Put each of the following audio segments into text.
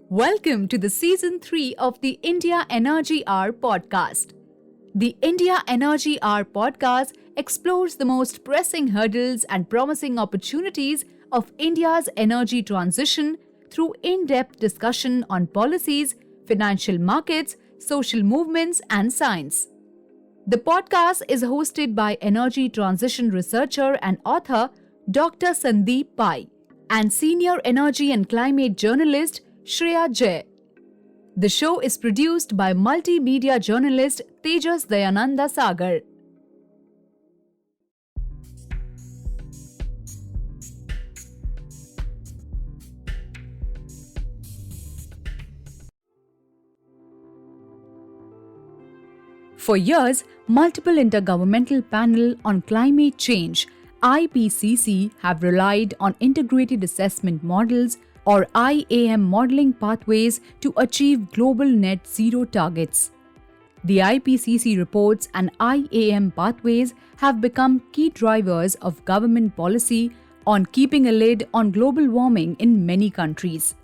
Welcome to the Season 3 of the India Energy Hour podcast. The India Energy Hour podcast explores the most pressing hurdles and promising opportunities of India's energy transition through in-depth discussion on policies, financial markets, social movements, and science. The podcast is hosted by energy transition researcher and author Dr. Sandeep Pai and senior energy and climate journalist Shreya Jay. The show is produced by multimedia journalist Tejas Dayananda Sagar. For years, multiple Intergovernmental Panel on Climate Change (IPCC) have relied on integrated assessment models or IAM modeling pathways to achieve global net zero targets. The IPCC reports and IAM pathways have become key drivers of government policy on keeping a lid on global warming in many countries.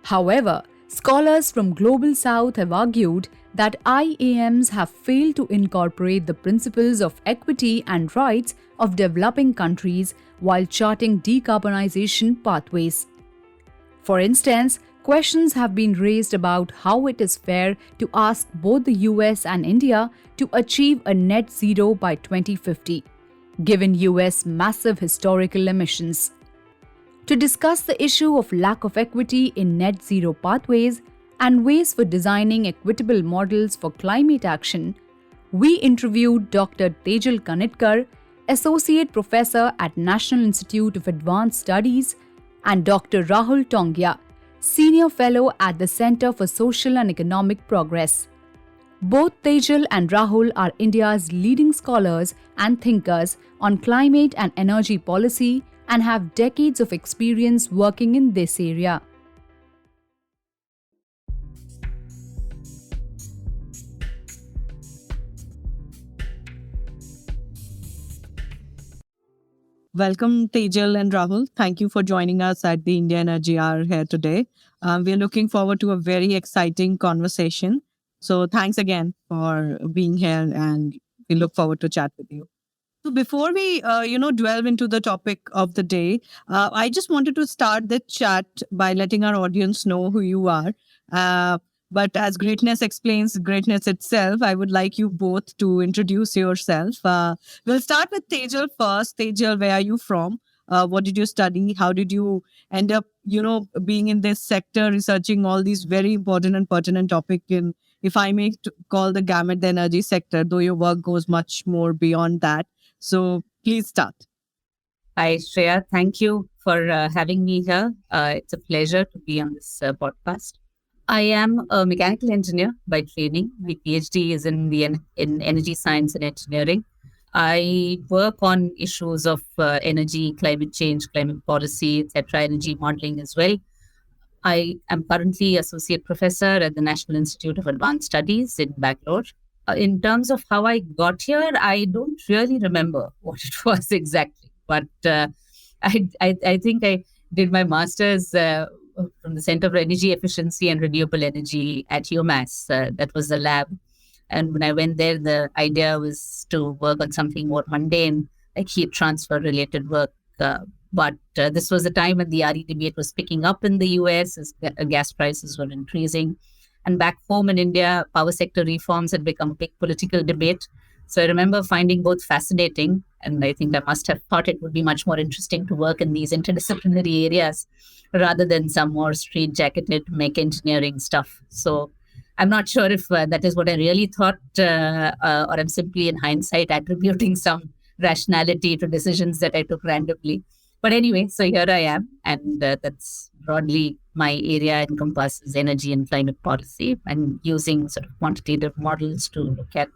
However, scholars from Global South have argued that IAMs have failed to incorporate the principles of equity and rights of developing countries while charting decarbonization pathways. For instance, questions have been raised about how it is fair to ask both the US and India to achieve a net zero by 2050, given US massive historical emissions. To discuss the issue of lack of equity in net zero pathways and ways for designing equitable models for climate action, we interviewed Dr. Tejal Kanitkar, Associate Professor at National Institute of Advanced Studies, and Dr. Rahul Tongia, Senior Fellow at the Center for Social and Economic Progress. Both Tejal and Rahul are India's leading scholars and thinkers on climate and energy policy and have decades of experience working in this area. Welcome, Tejal and Rahul. Thank you for joining us at the India Energy Hour here today. We're looking forward to a very exciting conversation. So thanks again for being here, and we look forward to chat with you. So before we, delve into the topic of the day, I just wanted to start the chat by letting our audience know who you are. But as greatness explains greatness itself, I would like you both to introduce yourself. We'll start with Tejal first. Tejal, where are you from? What did you study? How did you end up, being in this sector, researching all these very important and pertinent topics in, if I may call the gamut, the energy sector, though your work goes much more beyond that. So please start. Hi, Shreya. Thank you for having me here. It's a pleasure to be on this podcast. I am a mechanical engineer by training. My PhD is in energy science and engineering. I work on issues of energy, climate change, climate policy, etc., energy modeling as well. I am currently associate professor at the National Institute of Advanced Studies in Bangalore. In terms of how I got here, I don't really remember what it was exactly, but I think I did my master's from the Center for Energy Efficiency and Renewable Energy at UMass. That was the lab. And when I went there, the idea was to work on something more mundane, like heat transfer related work. But this was a time when the RE debate was picking up in the US as gas prices were increasing. And back home in India, power sector reforms had become a big political debate. So I remember finding both fascinating, and I think I must have thought it would be much more interesting to work in these interdisciplinary areas rather than some more straight-jacketed mech engineering stuff. So I'm not sure if that is what I really thought, or I'm simply in hindsight attributing some rationality to decisions that I took randomly. But anyway, so here I am, and that's broadly my area encompasses energy and climate policy, and using sort of quantitative models to look at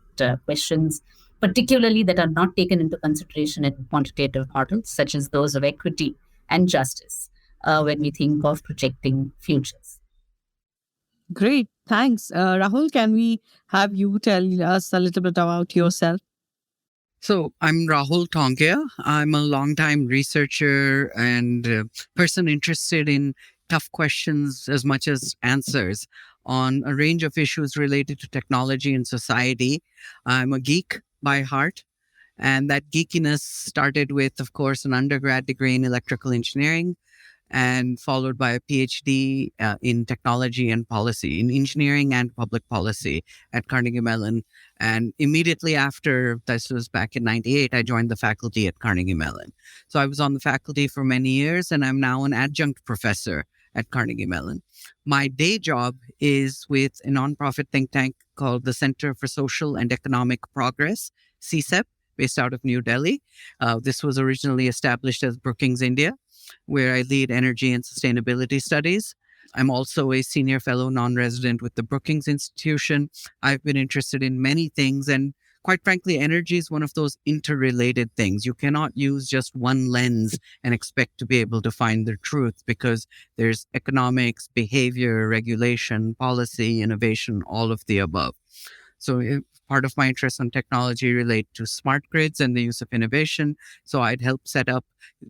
questions, particularly that are not taken into consideration in quantitative models, such as those of equity and justice, when we think of projecting futures. Great. Thanks. Rahul, can we have you tell us a little bit about yourself? So I'm Rahul Tongia. I'm a longtime researcher and person interested in tough questions as much as answers on a range of issues related to technology and society. I'm a geek by heart. And that geekiness started with, of course, an undergrad degree in electrical engineering and followed by a PhD in technology and policy, in engineering and public policy at Carnegie Mellon. And immediately after, this was back in 98, I joined the faculty at Carnegie Mellon. So I was on the faculty for many years, and I'm now an adjunct professor at Carnegie Mellon. My day job is with a nonprofit think tank called the Center for Social and Economic Progress, CSEP, based out of New Delhi. This was originally established as Brookings, India, where I lead energy and sustainability studies. I'm also a senior fellow non-resident with the Brookings Institution. I've been interested in many things, and quite frankly, energy is one of those interrelated things. You cannot use just one lens and expect to be able to find the truth, because there's economics, behavior, regulation, policy, innovation, all of the above. So part of my interests on technology relate to smart grids and the use of innovation. So I'd helped set up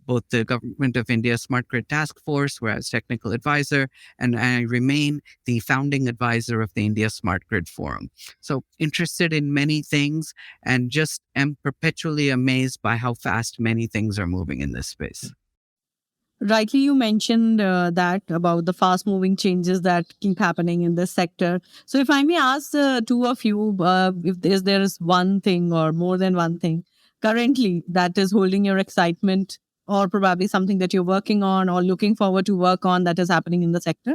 both the Government of India Smart Grid Task Force, where I was technical advisor, and I remain the founding advisor of the India Smart Grid Forum. So interested in many things, and just am perpetually amazed by how fast many things are moving in this space. Rightly, you mentioned that about the fast-moving changes that keep happening in this sector. So if I may ask two of you, if there is one thing or more than one thing currently that is holding your excitement, or probably something that you're working on or looking forward to work on that is happening in the sector?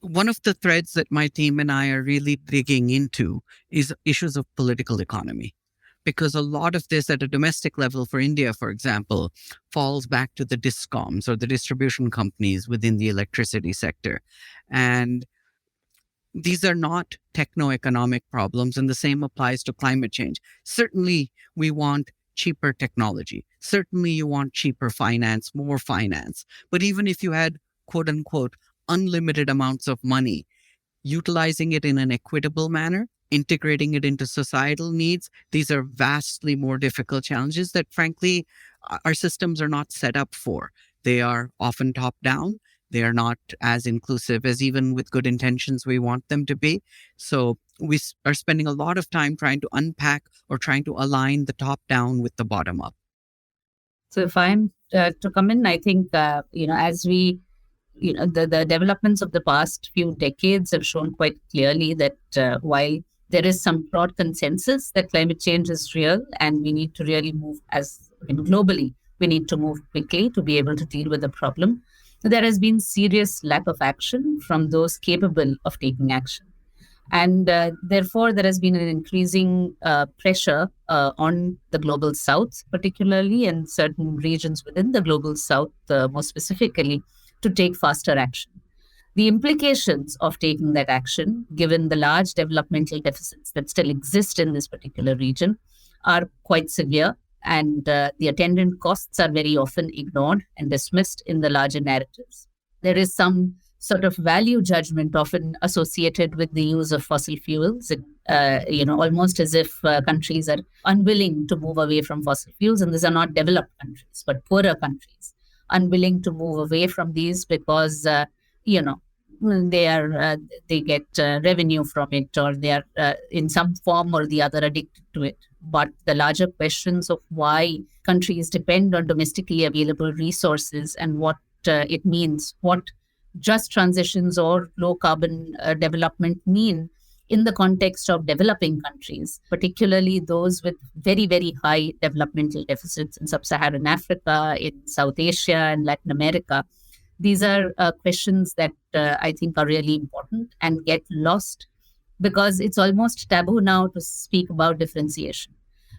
One of the threads that my team and I are really digging into is issues of political economy. Because a lot of this at a domestic level for India, for example, falls back to the discoms or the distribution companies within the electricity sector. And these are not techno-economic problems, and the same applies to climate change. Certainly, we want cheaper technology. Certainly, you want cheaper finance, more finance. But even if you had, quote unquote, unlimited amounts of money, utilizing it in an equitable manner, integrating it into societal needs, these are vastly more difficult challenges that, frankly, our systems are not set up for. They are often top down. They are not as inclusive as even with good intentions we want them to be. So we are spending a lot of time trying to unpack or trying to align the top down with the bottom up. So if I'm to come in, I think, as we the developments of the past few decades have shown quite clearly that while there is some broad consensus that climate change is real and we need to really move globally, we need to move quickly to be able to deal with the problem, there has been serious lack of action from those capable of taking action. And therefore, there has been an increasing pressure on the global south, particularly in certain regions within the global south, more specifically, to take faster action. The implications of taking that action, given the large developmental deficits that still exist in this particular region, are quite severe, and the attendant costs are very often ignored and dismissed in the larger narratives. There is some sort of value judgment often associated with the use of fossil fuels, almost as if countries are unwilling to move away from fossil fuels, and these are not developed countries, but poorer countries, unwilling to move away from these because they get revenue from it, or they are in some form or the other addicted to it. But the larger questions of why countries depend on domestically available resources and what it means, what just transitions or low carbon development mean in the context of developing countries, particularly those with very, very high developmental deficits in sub-Saharan Africa, in South Asia and Latin America. These are questions that I think are really important and get lost because it's almost taboo now to speak about differentiation.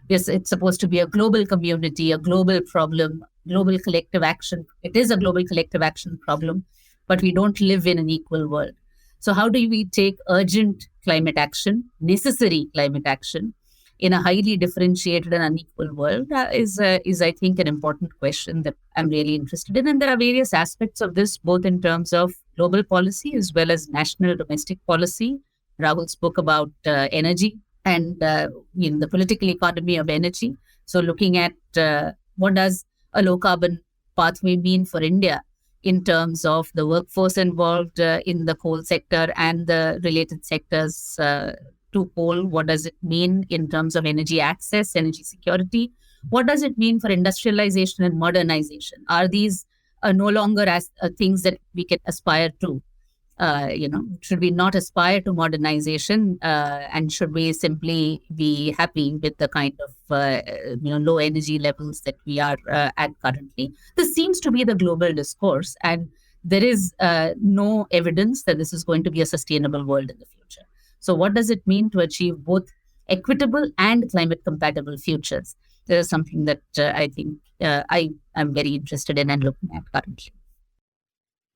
Yes, it's supposed to be a global community, a global problem, global collective action. It is a global collective action problem, but we don't live in an equal world. So how do we take urgent climate action, necessary climate action, in a highly differentiated and unequal world is I think, an important question that I'm really interested in. And there are various aspects of this, both in terms of global policy as well as national domestic policy. Rahul spoke about energy and the political economy of energy. So looking at what does a low carbon pathway mean for India in terms of the workforce involved in the coal sector and the related sectors to coal. What does it mean in terms of energy access, energy security? What does it mean for industrialization and modernization? Are these no longer as things that we can aspire to? Should we not aspire to modernization, and should we simply be happy with the kind of low energy levels that we are at currently? This seems to be the global discourse, and there is no evidence that this is going to be a sustainable world in the future. So what does it mean to achieve both equitable and climate compatible futures? This is something that I think I am very interested in and looking at currently.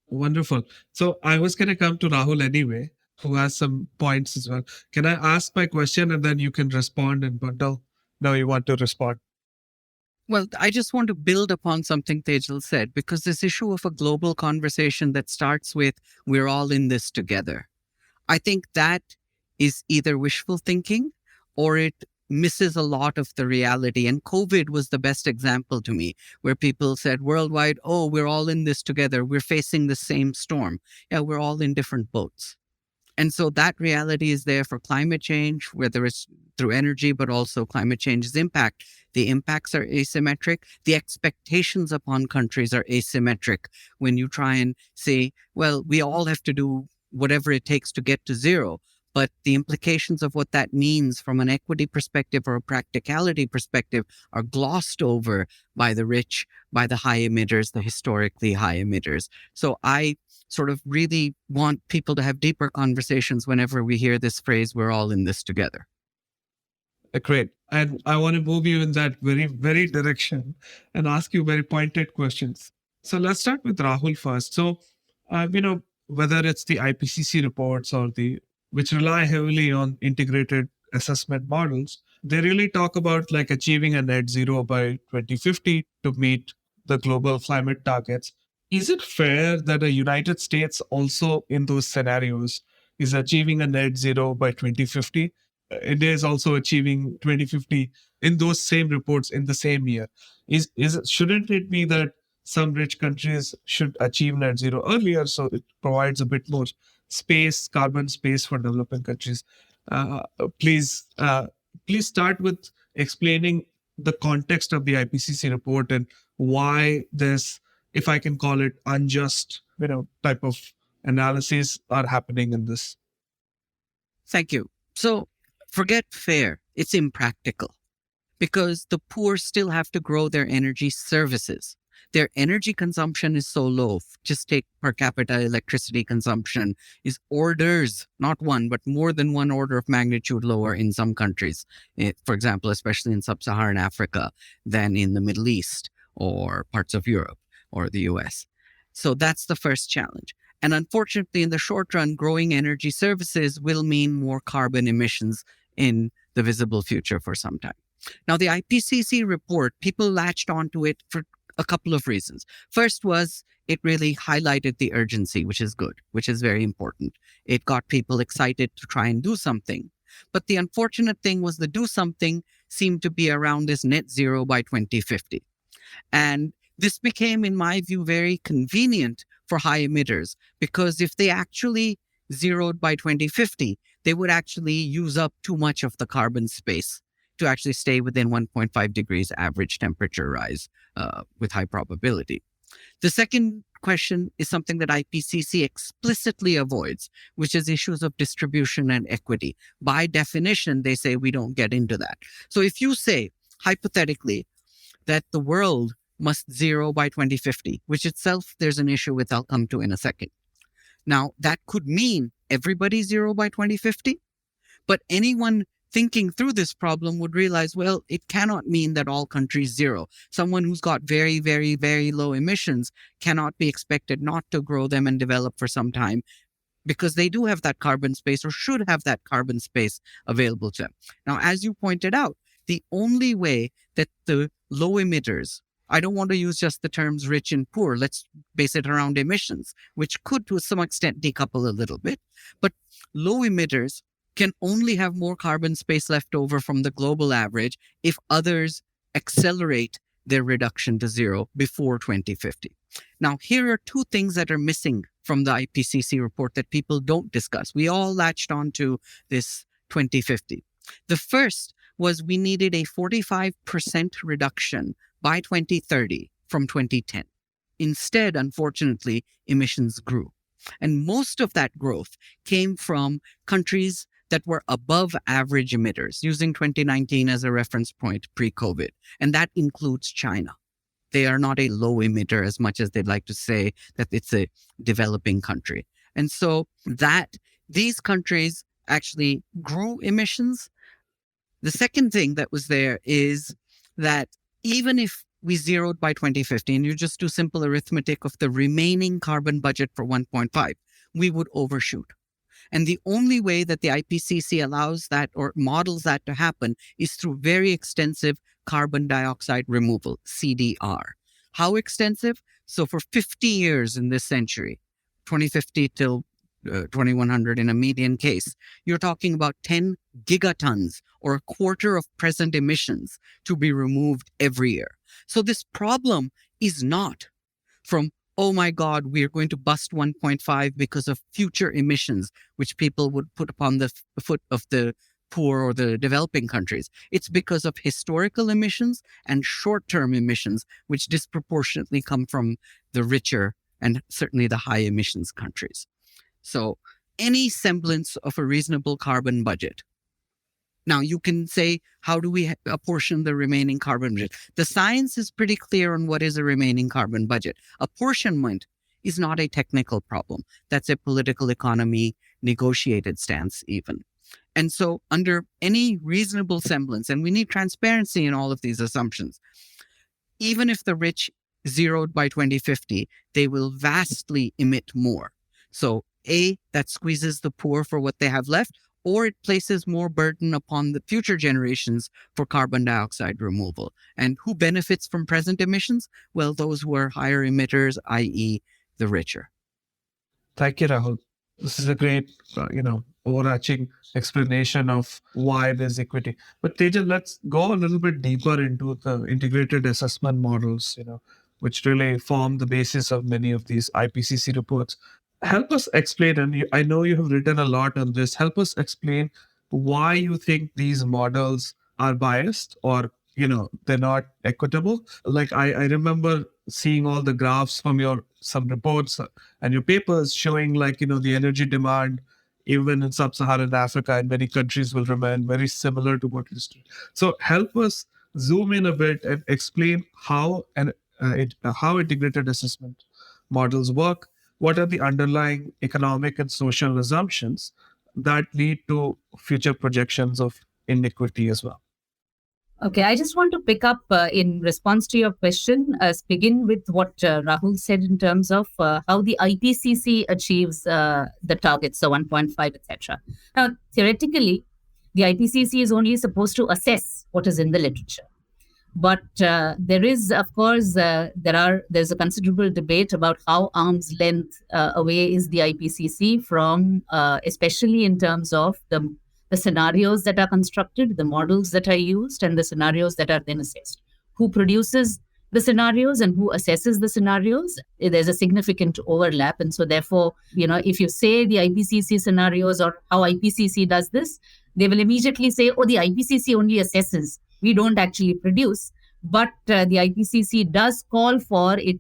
Wonderful. So I was going to come to Rahul anyway, who has some points as well. Can I ask my question and then you can respond and bundle? No, you want to respond? Well, I just want to build upon something Tejal said, because this issue of a global conversation that starts with, we're all in this together, I think that is either wishful thinking or it misses a lot of the reality. And COVID was the best example to me, where people said worldwide, oh, we're all in this together. We're facing the same storm. Yeah, we're all in different boats. And so that reality is there for climate change, whether it's through energy, but also climate change's impact. The impacts are asymmetric. The expectations upon countries are asymmetric. When you try and say, well, we all have to do whatever it takes to get to zero. But the implications of what that means from an equity perspective or a practicality perspective are glossed over by the rich, by the high emitters, the historically high emitters. So I sort of really want people to have deeper conversations whenever we hear this phrase, we're all in this together. Great. And I want to move you in that very, very direction and ask you very pointed questions. So let's start with Rahul first. So, whether it's the IPCC reports or which rely heavily on integrated assessment models, they really talk about like achieving a net zero by 2050 to meet the global climate targets. Is it fair that the United States also in those scenarios is achieving a net zero by 2050? India is also achieving 2050 in those same reports in the same year. Shouldn't it be that some rich countries should achieve net zero earlier, so it provides a bit more carbon space for developing countries? Please start with explaining the context of the IPCC report and why this, if I can call it, unjust, type of analyses are happening in this. Thank you. So forget fair. It's impractical because the poor still have to grow their energy services. Their energy consumption is so low. Just take per capita electricity consumption is orders, not one, but more than one order of magnitude lower in some countries. For example, especially in sub-Saharan Africa than in the Middle East or parts of Europe or the US. So that's the first challenge. And unfortunately, in the short run, growing energy services will mean more carbon emissions in the visible future for some time. Now, the IPCC report, people latched onto it for a couple of reasons. First was it really highlighted the urgency, which is good, which is very important. It got people excited to try and do something. But the unfortunate thing was the do something seemed to be around this net zero by 2050. And this became, in my view, very convenient for high emitters, because if they actually zeroed by 2050, they would actually use up too much of the carbon space to actually stay within 1.5 degrees average temperature rise with high probability. The second question is something that IPCC explicitly avoids, which is issues of distribution and equity. By definition, they say we don't get into that. So if you say, hypothetically, that the world must zero by 2050, which itself there's an issue with I'll come to in a second. Now, that could mean everybody zero by 2050, but anyone thinking through this problem would realize, well, it cannot mean that all countries zero. Someone who's got very, very, very low emissions cannot be expected not to grow them and develop for some time, because they do have that carbon space or should have that carbon space available to them. Now, as you pointed out, the only way that the low emitters, I don't want to use just the terms rich and poor, let's base it around emissions, which could to some extent decouple a little bit, but low emitters can only have more carbon space left over from the global average if others accelerate their reduction to zero before 2050. Now, here are two things that are missing from the IPCC report that people don't discuss. We all latched on to this 2050. The first was we needed a 45% reduction by 2030 from 2010. Instead, unfortunately, emissions grew. And most of that growth came from countries that were above average emitters, using 2019 as a reference point pre-COVID. And that includes China. They are not a low emitter as much as they'd like to say that it's a developing country. And so that these countries actually grew emissions. The second thing that was there is that even if we zeroed by 2050, and you just do simple arithmetic of the remaining carbon budget for 1.5, we would overshoot. And the only way that the IPCC allows that or models that to happen is through very extensive carbon dioxide removal, CDR. How extensive? So for 50 years in this century, 2050 till 2100 in a median case, you're talking about 10 gigatons or a quarter of present emissions to be removed every year. So this problem is not from, oh my God, we are going to bust 1.5 because of future emissions, which people would put upon the foot of the poor or the developing countries. It's because of historical emissions and short-term emissions, which disproportionately come from the richer and certainly the high emissions countries. So any semblance of a reasonable carbon budget. Now, you can say, how do we apportion the remaining carbon budget? The science is pretty clear on what is a remaining carbon budget. Apportionment is not a technical problem. That's a political economy negotiated stance even. And so under any reasonable semblance, and we need transparency in all of these assumptions, even if the rich zeroed by 2050, they will vastly emit more. So A, that squeezes the poor for what they have left, or it places more burden upon the future generations for carbon dioxide removal. And who benefits from present emissions? Well, those who are higher emitters, i.e. the richer. Thank you, Rahul. This is a great, overarching explanation of why there's equity. But Tejal, let's go a little bit deeper into the integrated assessment models, which really form the basis of many of these IPCC reports. Help us explain, and I know you have written a lot on this, help us explain why you think these models are biased or, they're not equitable. Like I remember seeing all the graphs from some reports and your papers showing the energy demand, even in sub-Saharan Africa and many countries will remain very similar to what it is today. So help us zoom in a bit and explain how integrated assessment models work. What are the underlying economic and social assumptions that lead to future projections of inequity as well? Okay, I just want to pick up in response to your question, begin with what Rahul said in terms of how the IPCC achieves the targets, so 1.5, etc. Now, theoretically, the IPCC is only supposed to assess what is in the literature. But there is, of course, there's a considerable debate about how arm's length away is the IPCC from, especially in terms of the scenarios that are constructed, the models that are used, and the scenarios that are then assessed. Who produces the scenarios and who assesses the scenarios? There's a significant overlap. And so therefore, if you say the IPCC scenarios or how IPCC does this, they will immediately say, oh, the IPCC only assesses. We don't actually produce. But the IPCC does call for it,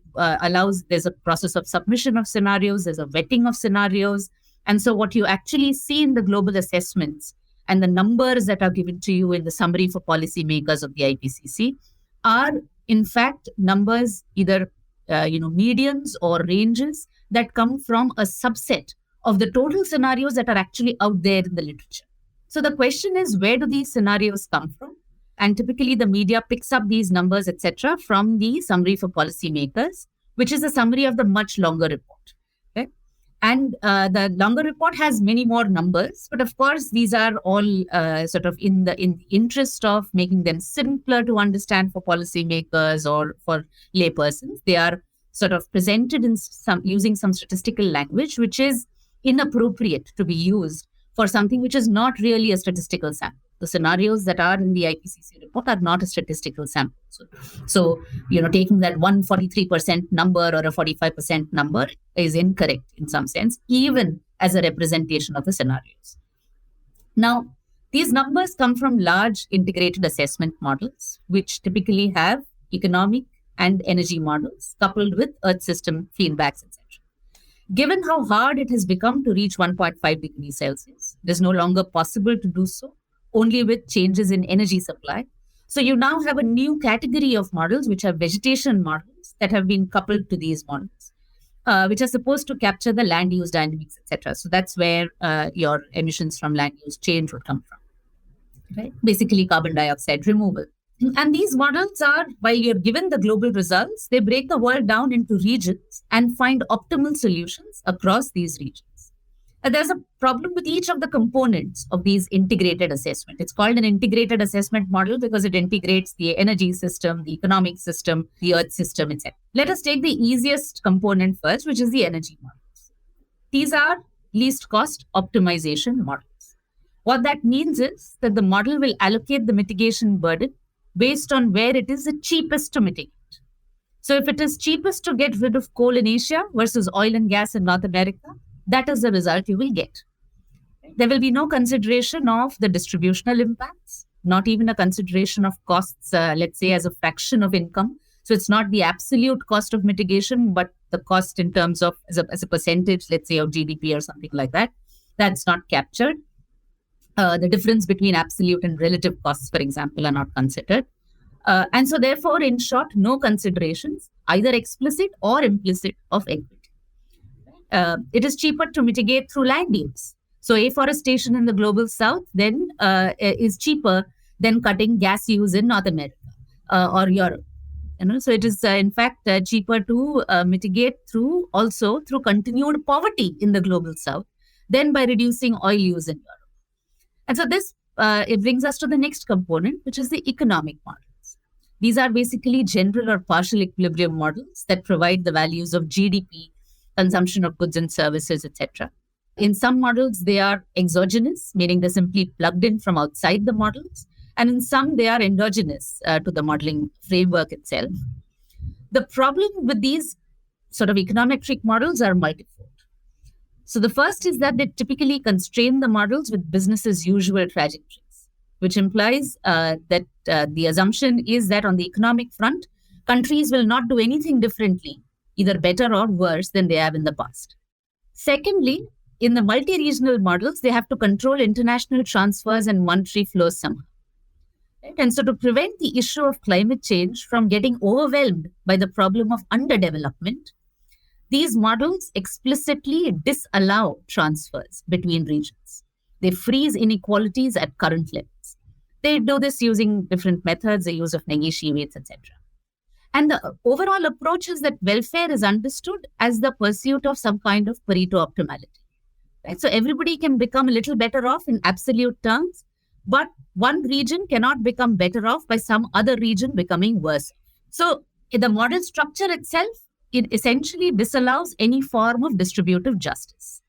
there's a process of submission of scenarios, there's a vetting of scenarios. And so what you actually see in the global assessments and the numbers that are given to you in the summary for policymakers of the IPCC are, in fact, numbers either, medians or ranges that come from a subset of the total scenarios that are actually out there in the literature. So the question is, where do these scenarios come from? And typically the media picks up these numbers, etc., from the summary for policymakers, which is a summary of the much longer report. Okay? And the longer report has many more numbers, but of course, these are all sort of in the interest of making them simpler to understand for policymakers or for laypersons. They are sort of presented in using some statistical language, which is inappropriate to be used for something which is not really a statistical sample. The scenarios that are in the IPCC report are not a statistical sample. So taking that 143% number or a 45% number is incorrect in some sense, even as a representation of the scenarios. Now, these numbers come from large integrated assessment models, which typically have economic and energy models coupled with Earth system feedbacks, etc. Given how hard it has become to reach 1.5 degrees Celsius, it is no longer possible to do so, only with changes in energy supply. So you now have a new category of models, which are vegetation models that have been coupled to these models, which are supposed to capture the land use dynamics, etc. So that's where your emissions from land use change would come from, right? Basically, carbon dioxide removal. And these models are, while you're given the global results, they break the world down into regions and find optimal solutions across these regions. And there's a problem with each of the components of these integrated assessment. It's called an integrated assessment model because it integrates the energy system, the economic system, the earth system, etc. Let us take the easiest component first, which is the energy models. These are least cost optimization models. What that means is that the model will allocate the mitigation burden based on where it is the cheapest to mitigate. So if it is cheapest to get rid of coal in Asia versus oil and gas in North America, that is the result you will get. There will be no consideration of the distributional impacts, not even a consideration of costs, let's say, as a fraction of income. So it's not the absolute cost of mitigation, but the cost in terms of as a percentage, let's say, of GDP or something like that. That's not captured. The difference between absolute and relative costs, for example, are not considered. And so therefore, in short, no considerations, either explicit or implicit, of equity. It is cheaper to mitigate through land use. So afforestation in the global south then is cheaper than cutting gas use in North America or Europe. So it is in fact cheaper to mitigate through continued poverty in the global south than by reducing oil use in Europe. And so this it brings us to the next component, which is the economic models. These are basically general or partial equilibrium models that provide the values of GDP, consumption of goods and services, etc. In some models, they are exogenous, meaning they're simply plugged in from outside the models. And in some, they are endogenous to the modeling framework itself. The problem with these sort of econometric models are multifold. So the first is that they typically constrain the models with business as usual trajectories, which implies that the assumption is that on the economic front, countries will not do anything differently, either better or worse than they have in the past. Secondly, in the multi-regional models, they have to control international transfers and monetary flows somehow. Right? And so to prevent the issue of climate change from getting overwhelmed by the problem of underdevelopment, these models explicitly disallow transfers between regions. They freeze inequalities at current levels. They do this using different methods, the use of Negishi weights, etc. And the overall approach is that welfare is understood as the pursuit of some kind of Pareto optimality. Right? So everybody can become a little better off in absolute terms, but one region cannot become better off by some other region becoming worse. So the model structure itself, it essentially disallows any form of distributive justice.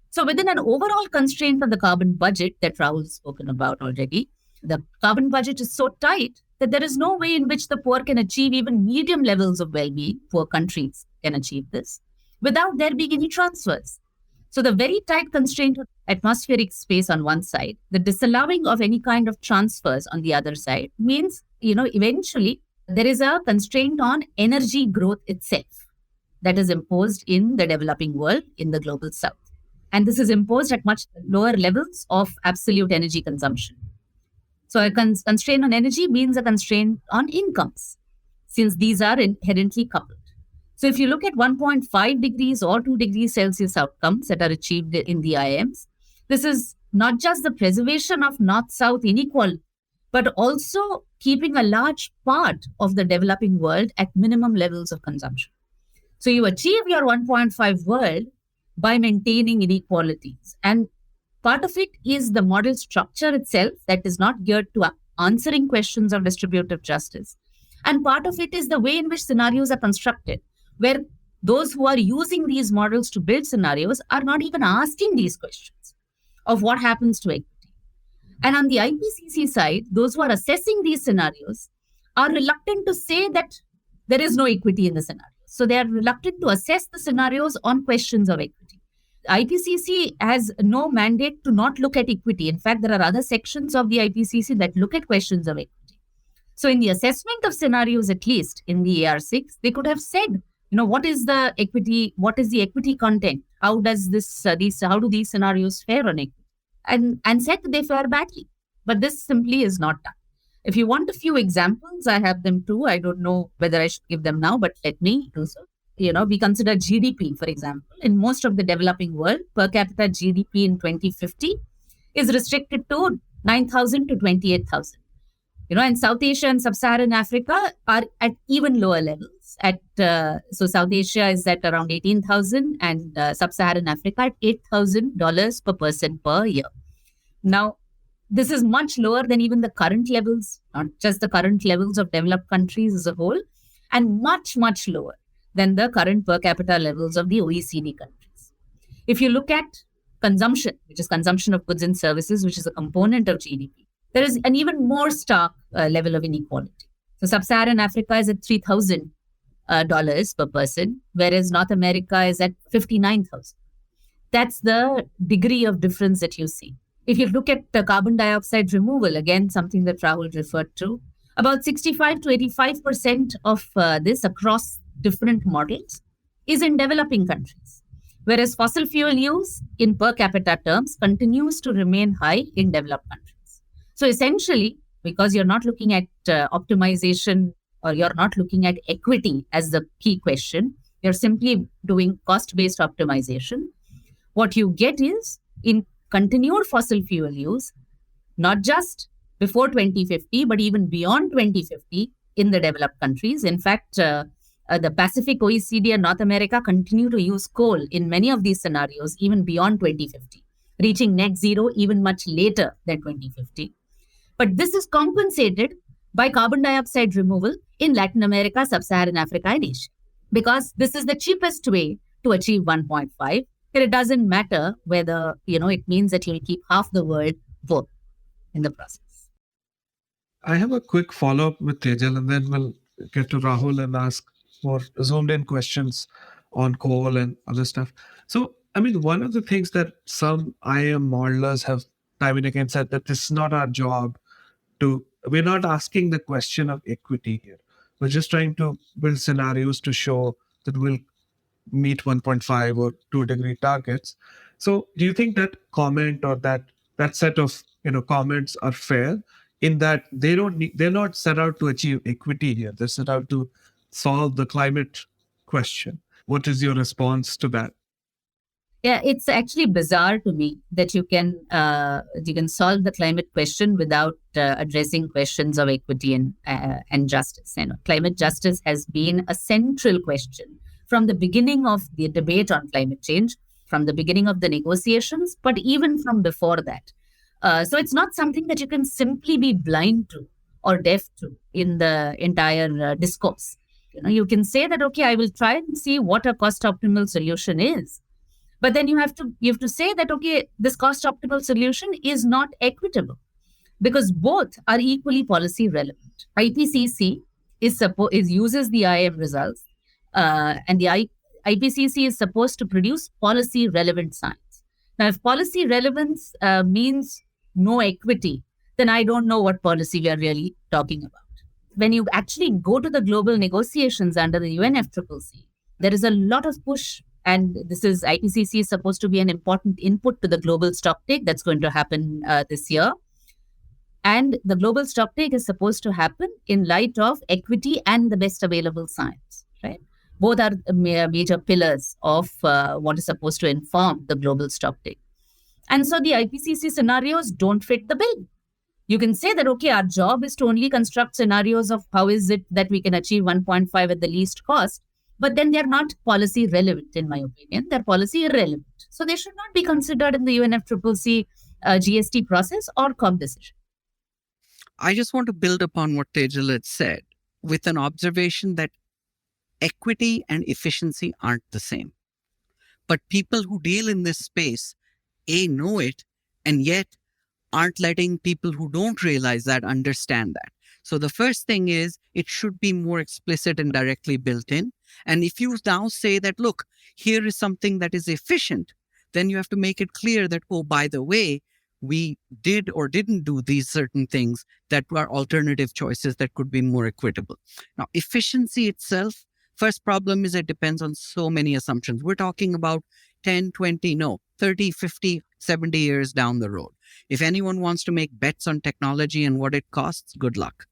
So within an overall constraint of the carbon budget that Rahul has spoken about already, the carbon budget is so tight that there is no way in which the poor can achieve even medium levels of well-being. Poor countries can achieve this without there being any transfers. So the very tight constraint of atmospheric space on one side, the disallowing of any kind of transfers on the other side means, eventually there is a constraint on energy growth itself that is imposed in the developing world, in the global south. And this is imposed at much lower levels of absolute energy consumption. So a constraint on energy means a constraint on incomes, since these are inherently coupled. So if you look at 1.5 degrees or 2 degrees Celsius outcomes that are achieved in the IAMs, this is not just the preservation of north-south inequality, but also keeping a large part of the developing world at minimum levels of consumption. So you achieve your 1.5 world by maintaining inequalities. And part of it is the model structure itself that is not geared to answering questions of distributive justice. And part of it is the way in which scenarios are constructed, where those who are using these models to build scenarios are not even asking these questions of what happens to equity. And on the IPCC side, those who are assessing these scenarios are reluctant to say that there is no equity in the scenario. So they are reluctant to assess the scenarios on questions of equity. IPCC has no mandate to not look at equity. In fact, there are other sections of the IPCC that look at questions of equity. So in the assessment of scenarios, at least in the AR6, they could have said, what is the equity content? How does how do these scenarios fare on equity? And said that they fare badly. But this simply is not done. If you want a few examples, I have them too. I don't know whether I should give them now, but let me do so. We consider GDP, for example. In most of the developing world, per capita GDP in 2050 is restricted to 9,000 to 28,000. And South Asia and Sub-Saharan Africa are at even lower levels. So South Asia is at around 18,000 and Sub-Saharan Africa at $8,000 per person per year. Now, this is much lower than even the current levels, not just the current levels of developed countries as a whole, and much, much lower than the current per capita levels of the OECD countries. If you look at consumption, which is consumption of goods and services, which is a component of GDP, there is an even more stark level of inequality. So Sub-Saharan Africa is at $3,000 per person, whereas North America is at 59,000. That's the degree of difference that you see. If you look at the carbon dioxide removal, again, something that Rahul referred to, about 65 to 85% of this across different models is in developing countries, whereas fossil fuel use in per capita terms continues to remain high in developed countries. So essentially, because you're not looking at optimization or you're not looking at equity as the key question, you're simply doing cost-based optimization. What you get is in continued fossil fuel use, not just before 2050, but even beyond 2050 in the developed countries. In fact, the Pacific, OECD, and North America continue to use coal in many of these scenarios, even beyond 2050, reaching net zero even much later than 2050. But this is compensated by carbon dioxide removal in Latin America, Sub-Saharan Africa, and Asia, because this is the cheapest way to achieve 1.5. And it doesn't matter whether, it means that you'll keep half the world poor in the process. I have a quick follow-up with Tejal, and then we'll get to Rahul and ask more zoomed-in questions on coal and other stuff. So, one of the things that some IAM modelers have time and again said that this is not our job we're not asking the question of equity here. We're just trying to build scenarios to show that we'll meet 1.5 or 2 degree targets. So do you think that comment or that set of comments are fair in that they're not set out to achieve equity here? They're set out to solve the climate question. What is your response to that? Yeah, it's actually bizarre to me that you can solve the climate question without addressing questions of equity and justice. Climate justice has been a central question from the beginning of the debate on climate change, from the beginning of the negotiations, but even from before that. So it's not something that you can simply be blind to or deaf to in the entire discourse. You can say that, okay, I will try and see what a cost optimal solution is. But then you have to say that, okay, this cost optimal solution is not equitable because both are equally policy relevant. IPCC uses the IAM results and the IPCC is supposed to produce policy relevant science. Now, if policy relevance means no equity, then I don't know what policy we are really talking about. When you actually go to the global negotiations under the UNFCCC, there is a lot of push. And IPCC is supposed to be an important input to the global stocktake that's going to happen this year. And the global stocktake is supposed to happen in light of equity and the best available science, right? Both are major pillars of what is supposed to inform the global stocktake. And so the IPCC scenarios don't fit the bill. You can say that, okay, our job is to only construct scenarios of how is it that we can achieve 1.5 at the least cost. But then they're not policy relevant, in my opinion. They're policy irrelevant. So they should not be considered in the UNFCCC GST process or COP decision. I just want to build upon what Tejal had said with an observation that equity and efficiency aren't the same. But people who deal in this space, know it, and yet aren't letting people who don't realize that understand that. So the first thing is it should be more explicit and directly built in. And if you now say that, look, here is something that is efficient, then you have to make it clear that, oh, by the way, we did or didn't do these certain things that were alternative choices that could be more equitable. Now, efficiency itself, first problem is it depends on so many assumptions. We're talking about 10, 20, no, 30, 50, 70 years down the road. If anyone wants to make bets on technology and what it costs, good luck.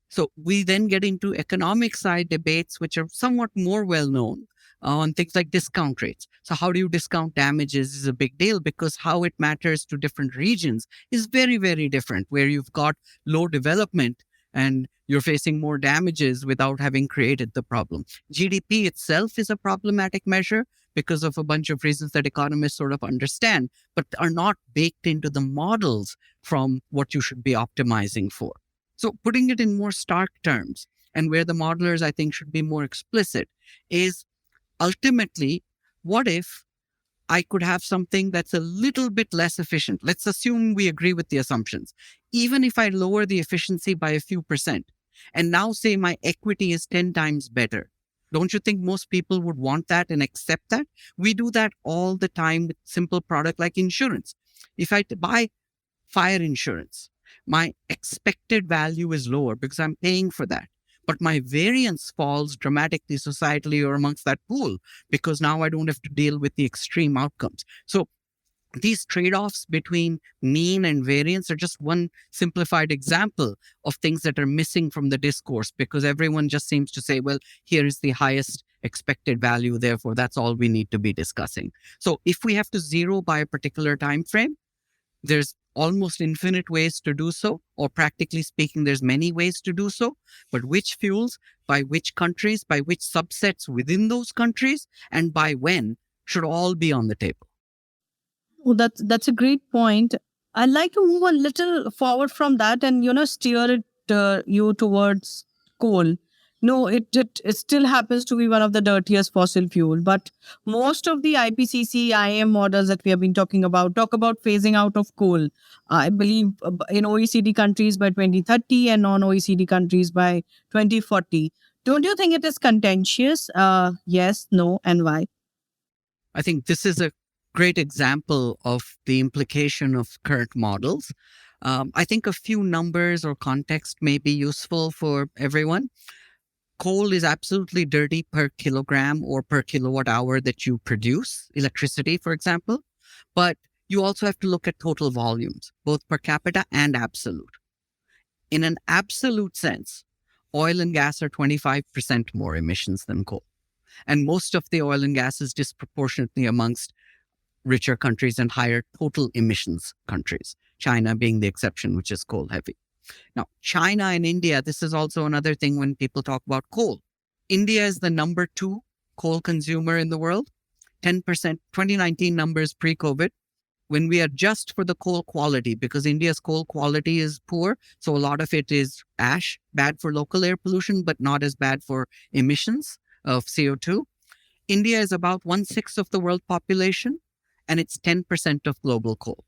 So we then get into economic side debates, which are somewhat more well known on things like discount rates. So how do you discount damages is a big deal because how it matters to different regions is very, very different, where you've got low development and you're facing more damages without having created the problem. GDP itself is a problematic measure because of a bunch of reasons that economists sort of understand, but are not baked into the models from what you should be optimizing for. So putting it in more stark terms, and where the modelers, I think, should be more explicit, is ultimately, what if I could have something that's a little bit less efficient? Let's assume we agree with the assumptions. Even if I lower the efficiency by a few percent, and now say my equity is 10 times better, don't you think most people would want that and accept that? We do that all the time with simple product like insurance. If I buy fire insurance, my expected value is lower because I'm paying for that. But my variance falls dramatically societally or amongst that pool because now I don't have to deal with the extreme outcomes. So these trade-offs between mean and variance are just one simplified example of things that are missing from the discourse because everyone just seems to say, well, here is the highest expected value, therefore that's all we need to be discussing. So if we have to zero by a particular time frame, there's almost infinite ways to do so, or practically speaking, there's many ways to do so. But which fuels, by which countries, by which subsets within those countries, and by when should all be on the table. Well, that's a great point. I'd like to move a little forward from that and steer it you towards coal. No, it still happens to be one of the dirtiest fossil fuel, but most of the IPCC IAM models that we have been talking about talk about phasing out of coal. I believe in OECD countries by 2030 and non-OECD countries by 2040. Don't you think it is contentious? Yes, no, and why? I think this is a great example of the implication of current models. I think a few numbers or context may be useful for everyone. Coal is absolutely dirty per kilogram or per kilowatt hour that you produce, electricity, for example. But you also have to look at total volumes, both per capita and absolute. In an absolute sense, oil and gas are 25% more emissions than coal. And most of the oil and gas is disproportionately amongst richer countries and higher total emissions countries, China being the exception, which is coal heavy. Now, China and India, this is also another thing when people talk about coal. India is the number 2 coal consumer in the world, 10%, 2019 numbers pre-COVID. When we adjust for the coal quality, because India's coal quality is poor, so a lot of it is ash, bad for local air pollution, but not as bad for emissions of CO2. India is about 1/6 of the world population, and it's 10% of global coal.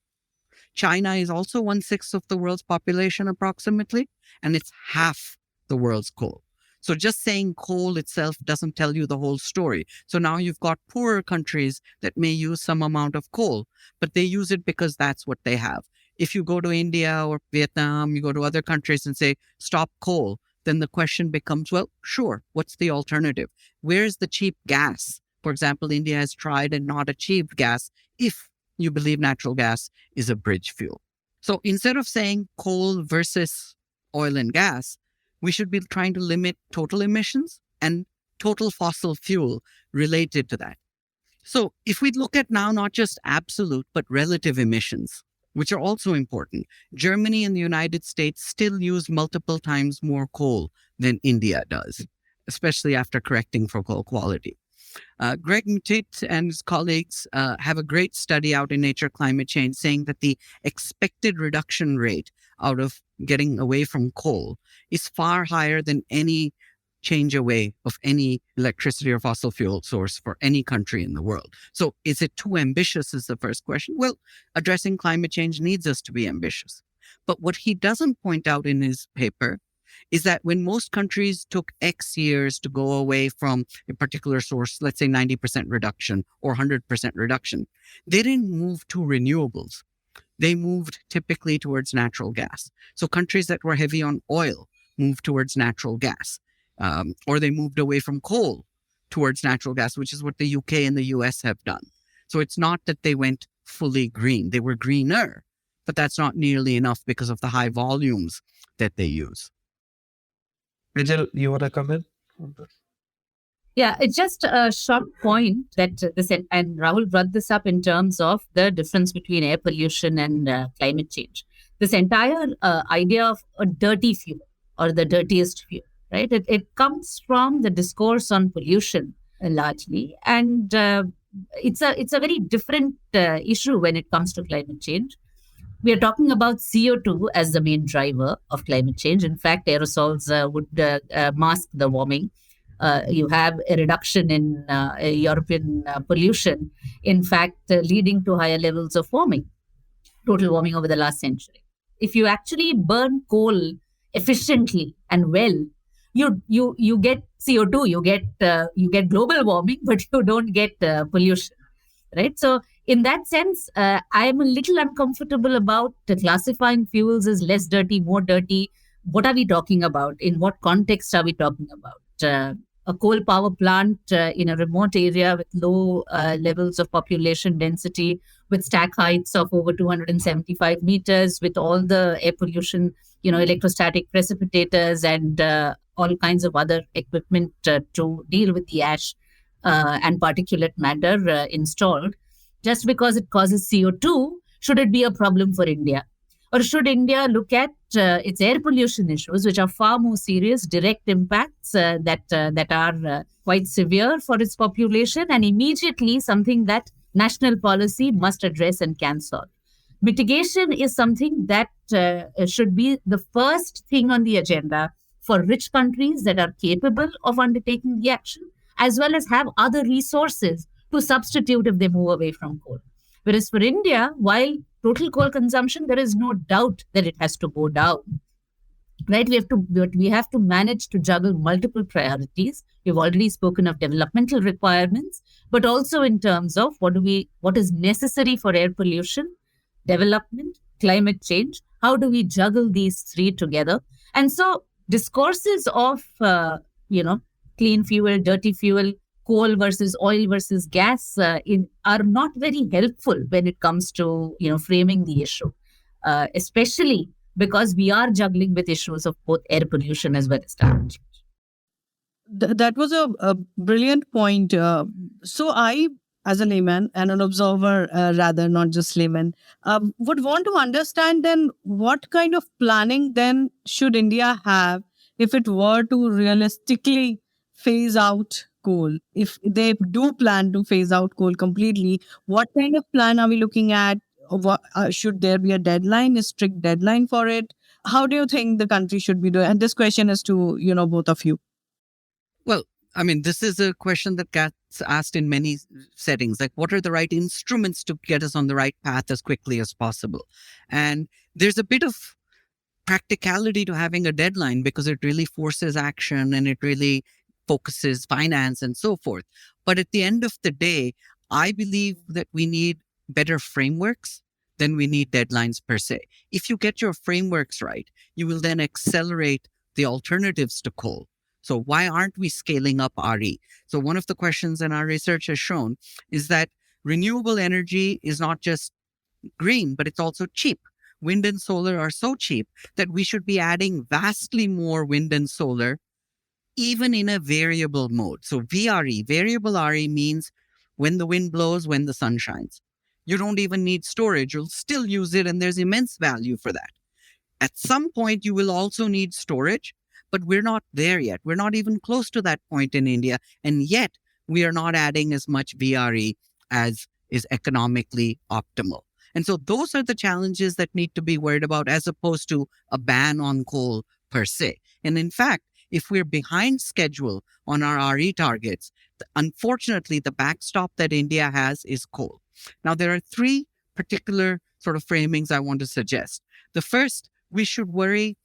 China is also 1/6 of the world's population approximately, and it's half the world's coal. So just saying coal itself doesn't tell you the whole story. So now you've got poorer countries that may use some amount of coal, but they use it because that's what they have. If you go to India or Vietnam, you go to other countries and say, stop coal, then the question becomes, well, sure, what's the alternative? Where's the cheap gas? For example, India has tried and not achieved gas if you believe natural gas is a bridge fuel. So instead of saying coal versus oil and gas, we should be trying to limit total emissions and total fossil fuel related to that. So if we look at now not just absolute, but relative emissions, which are also important, Germany and the United States still use multiple times more coal than India does, especially after correcting for coal quality. Greg Muttit and his colleagues have a great study out in Nature Climate Change saying that the expected reduction rate out of getting away from coal is far higher than any change away of any electricity or fossil fuel source for any country in the world. So is it too ambitious is the first question. Well, addressing climate change needs us to be ambitious. But what he doesn't point out in his paper is that when most countries took X years to go away from a particular source, let's say 90% reduction or 100% reduction, they didn't move to renewables. They moved typically towards natural gas. So countries that were heavy on oil moved towards natural gas, or they moved away from coal towards natural gas, which is what the UK and the US have done. So it's not that they went fully green. They were greener, but that's not nearly enough because of the high volumes that they use. Tejal, you want to come in? Yeah, it's just a short point that and Rahul brought this up in terms of the difference between air pollution and climate change. This entire idea of a dirty fuel or the dirtiest fuel, right? It comes from the discourse on pollution largely, and it's a very different issue when it comes to climate change. We are talking about CO2 as the main driver of climate change. In fact, aerosols would mask the warming. You have a reduction in European pollution, in fact, leading to higher levels of warming, total warming over the last century. If you actually burn coal efficiently and well, you get CO2, you get global warming, but you don't get pollution, right? So in that sense, I am a little uncomfortable about classifying fuels as less dirty, more dirty. What are we talking about? In what context are we talking about? A coal power plant in a remote area with low levels of population density, with stack heights of over 275 meters, with all the air pollution, electrostatic precipitators and all kinds of other equipment to deal with the ash and particulate matter installed. Just because it causes CO2, should it be a problem for India? Or should India look at its air pollution issues, which are far more serious, direct impacts that are quite severe for its population, and immediately something that national policy must address and can solve? Mitigation is something that should be the first thing on the agenda for rich countries that are capable of undertaking the action, as well as have other resources to substitute if they move away from coal. Whereas for India, while total coal consumption, there is no doubt that it has to go down. Right? We have to manage to juggle multiple priorities. We've already spoken of developmental requirements, but also in terms of what is necessary for air pollution, development, climate change. How do we juggle these three together? And so discourses of clean fuel, dirty fuel, coal versus oil versus gas are not very helpful when it comes to framing the issue, especially because we are juggling with issues of both air pollution as well as climate change. That was a brilliant point. So I, as a layman and an observer, rather not just layman, would want to understand then what kind of planning then should India have if it were to realistically phase out coal. If they do plan to phase out coal completely, what kind of plan are we looking at? What, should there be a strict deadline for it? How do you think the country should be doing? And this question is to, both of you. Well, I mean, this is a question that gets asked in many settings. Like, what are the right instruments to get us on the right path as quickly as possible? And there's a bit of practicality to having a deadline because it really forces action and it really focuses finance and so forth. But at the end of the day, I believe that we need better frameworks than we need deadlines per se. If you get your frameworks right, you will then accelerate the alternatives to coal. So why aren't we scaling up RE? So one of the questions that our research has shown is that renewable energy is not just green, but it's also cheap. Wind and solar are so cheap that we should be adding vastly more wind and solar, even in a variable mode. So VRE, variable RE, means when the wind blows, when the sun shines. You don't even need storage. You'll still use it, and there's immense value for that. At some point, you will also need storage, but we're not there yet. We're not even close to that point in India, and yet we are not adding as much VRE as is economically optimal. And so those are the challenges that need to be worried about, as opposed to a ban on coal per se. And in fact, if we're behind schedule on our RE targets, unfortunately, the backstop that India has is coal. Now, there are three particular sort of framings I want to suggest. The first, we should worry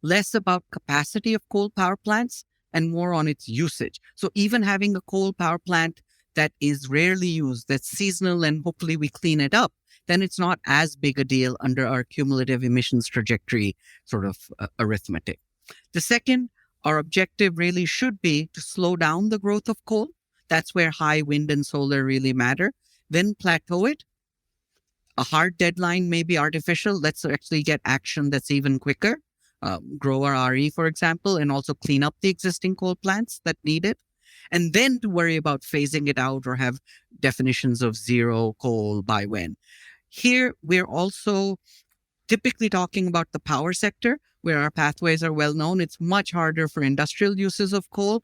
less about capacity of coal power plants and more on its usage. So even having a coal power plant that is rarely used, that's seasonal, and hopefully we clean it up, then it's not as big a deal under our cumulative emissions trajectory sort of arithmetic. The second, our objective really should be to slow down the growth of coal. That's where high wind and solar really matter. Then plateau it. A hard deadline may be artificial. Let's actually get action that's even quicker. Grow our RE, for example, and also clean up the existing coal plants that need it. And then to worry about phasing it out or have definitions of zero coal by when. Here, we're also typically talking about the power sector, where our pathways are well known. It's much harder for industrial uses of coal,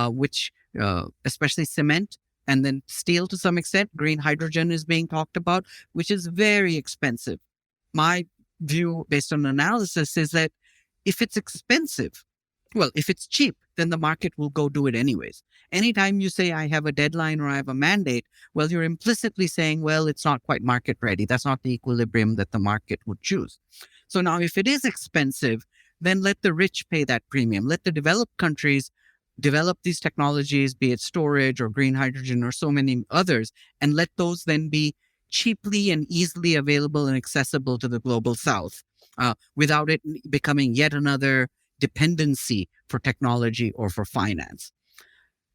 which especially cement and then steel to some extent. Green hydrogen is being talked about, which is very expensive. My view, based on analysis, is that if it's expensive, well, if it's cheap, then the market will go do it anyways. Anytime you say I have a deadline or I have a mandate, well, you're implicitly saying, well, it's not quite market ready. That's not the equilibrium that the market would choose. So now if it is expensive, then let the rich pay that premium. Let the developed countries develop these technologies, be it storage or green hydrogen or so many others, and let those then be cheaply and easily available and accessible to the global south without it becoming yet another dependency for technology or for finance.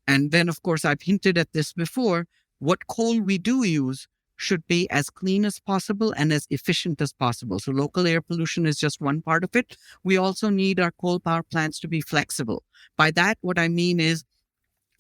And then, of course, I've hinted at this before, what coal we do use should be as clean as possible and as efficient as possible. So local air pollution is just one part of it. We also need our coal power plants to be flexible. By that, what I mean is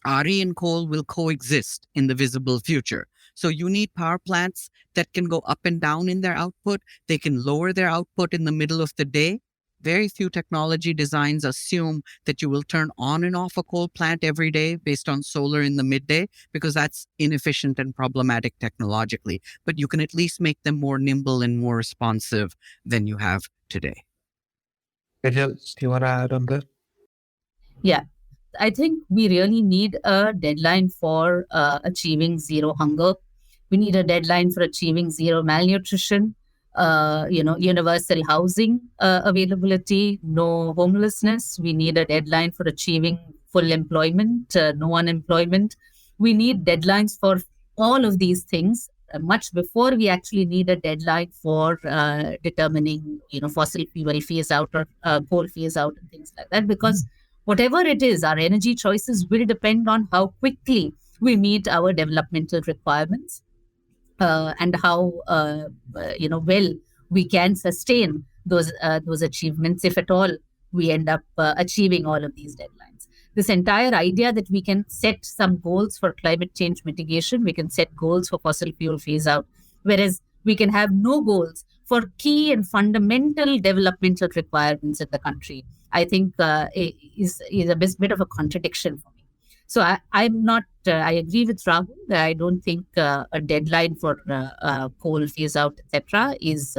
RE and coal will coexist in the visible future. So you need power plants that can go up and down in their output. They can lower their output in the middle of the day. Very few technology designs assume that you will turn on and off a coal plant every day based on solar in the midday, because that's inefficient and problematic technologically. But you can at least make them more nimble and more responsive than you have today. Tejal, do you want to add on that? Yeah, I think we really need a deadline for achieving zero hunger. We need a deadline for achieving zero malnutrition. Universal housing availability, no homelessness. We need a deadline for achieving full employment, no unemployment. We need deadlines for all of these things much before we actually need a deadline for determining, fossil fuel phase out or coal phase out and things like that. Because whatever it is, our energy choices will depend on how quickly we meet our developmental requirements. And how well we can sustain those achievements, if at all we end up achieving all of these deadlines. This entire idea that we can set some goals for climate change mitigation, we can set goals for fossil fuel phase out, whereas we can have no goals for key and fundamental developmental requirements in the country, I think is a bit of a contradiction for me. So I'm not, I agree with Rahul. I don't think a deadline for coal phase out, etc., is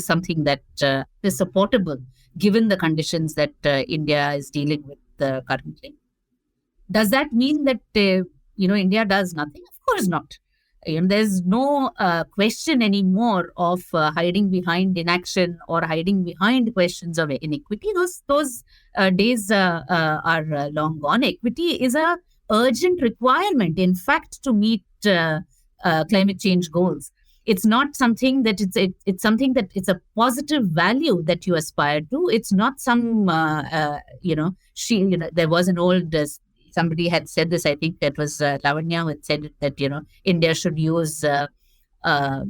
something that is supportable given the conditions that India is dealing with currently. Does that mean that, India does nothing? Of course not. There's no question anymore of hiding behind inaction or hiding behind questions of inequity. Those days are long gone. Equity is a urgent requirement, in fact, to meet climate change goals. It's not something that it's something that it's a positive value that you aspire to. It's not some there was an old. Somebody had said this, I think that was Lavanya who had said it, that, India should use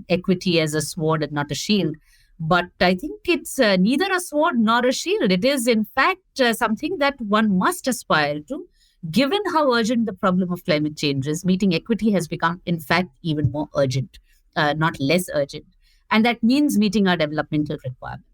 equity as a sword and not a shield. But I think it's neither a sword nor a shield. It is, in fact, something that one must aspire to. Given how urgent the problem of climate change is, meeting equity has become, in fact, even more urgent, not less urgent. And that means meeting our developmental requirements.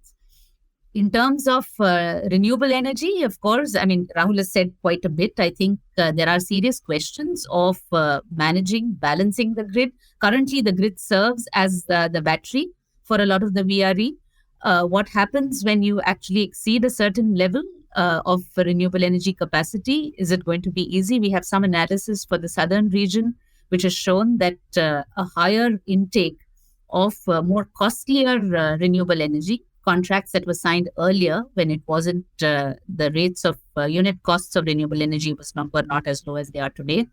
In terms of renewable energy, of course, Rahul has said quite a bit. I think there are serious questions of balancing the grid. Currently, the grid serves as the battery for a lot of the VRE. What happens when you actually exceed a certain level of renewable energy capacity? Is it going to be easy? We have some analysis for the southern region, which has shown that a higher intake of more costlier renewable energy contracts that were signed earlier when it wasn't the rates of unit costs of renewable energy were not as low as they are today,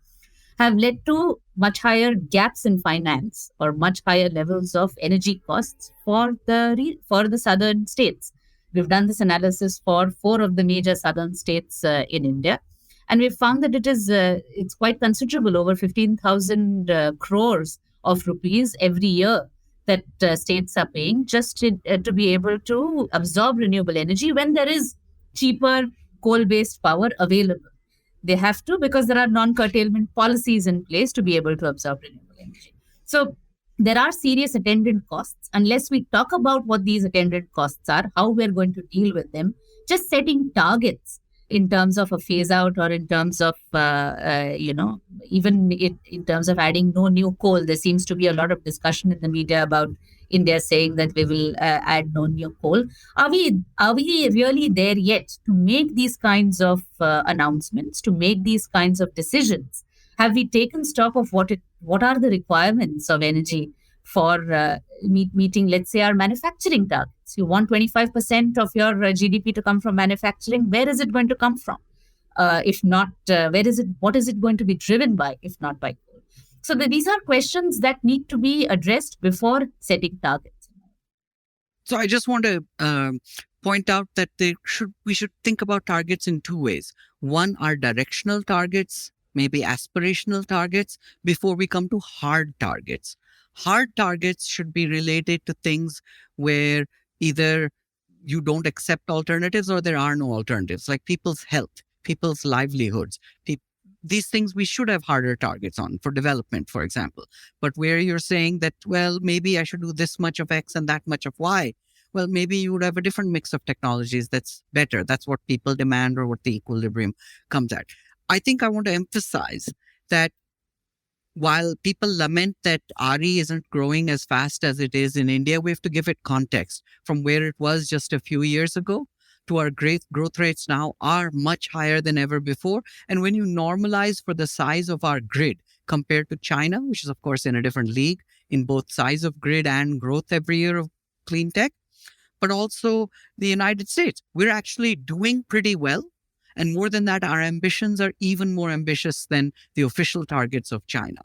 have led to much higher gaps in finance or much higher levels of energy costs for the southern states. We've done this analysis for 4 of the major southern states in India, and we've found that it's quite considerable, over 15,000 crores of rupees every year that states are paying just to be able to absorb renewable energy when there is cheaper coal-based power available. They have to, because there are non-curtailment policies in place to be able to absorb renewable energy. So there are serious attendant costs. Unless we talk about what these attendant costs are, how we're going to deal with them, just setting targets in terms of a phase out, or in terms of, even in terms of adding no new coal. There seems to be a lot of discussion in the media about India saying that we will add no new coal. Are we really there yet to make these kinds of announcements, to make these kinds of decisions? Have we taken stock of what are the requirements of energy for meeting, let's say, our manufacturing targets? You want 25% of your GDP to come from manufacturing. Where is it going to come from? If not, what is it going to be driven by, if not by coal? So these are questions that need to be addressed before setting targets. So I just want to point out that we should think about targets in 2 ways. One are directional targets, maybe aspirational targets, before we come to hard targets. Hard targets should be related to things where either you don't accept alternatives or there are no alternatives, like people's health, people's livelihoods. These things we should have harder targets on for development, for example. But where you're saying that, well, maybe I should do this much of X and that much of Y, well, maybe you would have a different mix of technologies that's better. That's what people demand, or what the equilibrium comes at. I think I want to emphasize that while people lament that RE isn't growing as fast as it is in India, we have to give it context. From where it was just a few years ago to our great growth rates now are much higher than ever before. And when you normalize for the size of our grid compared to China, which is of course in a different league in both size of grid and growth every year of clean tech, but also the United States, we're actually doing pretty well. And more than that, our ambitions are even more ambitious than the official targets of China.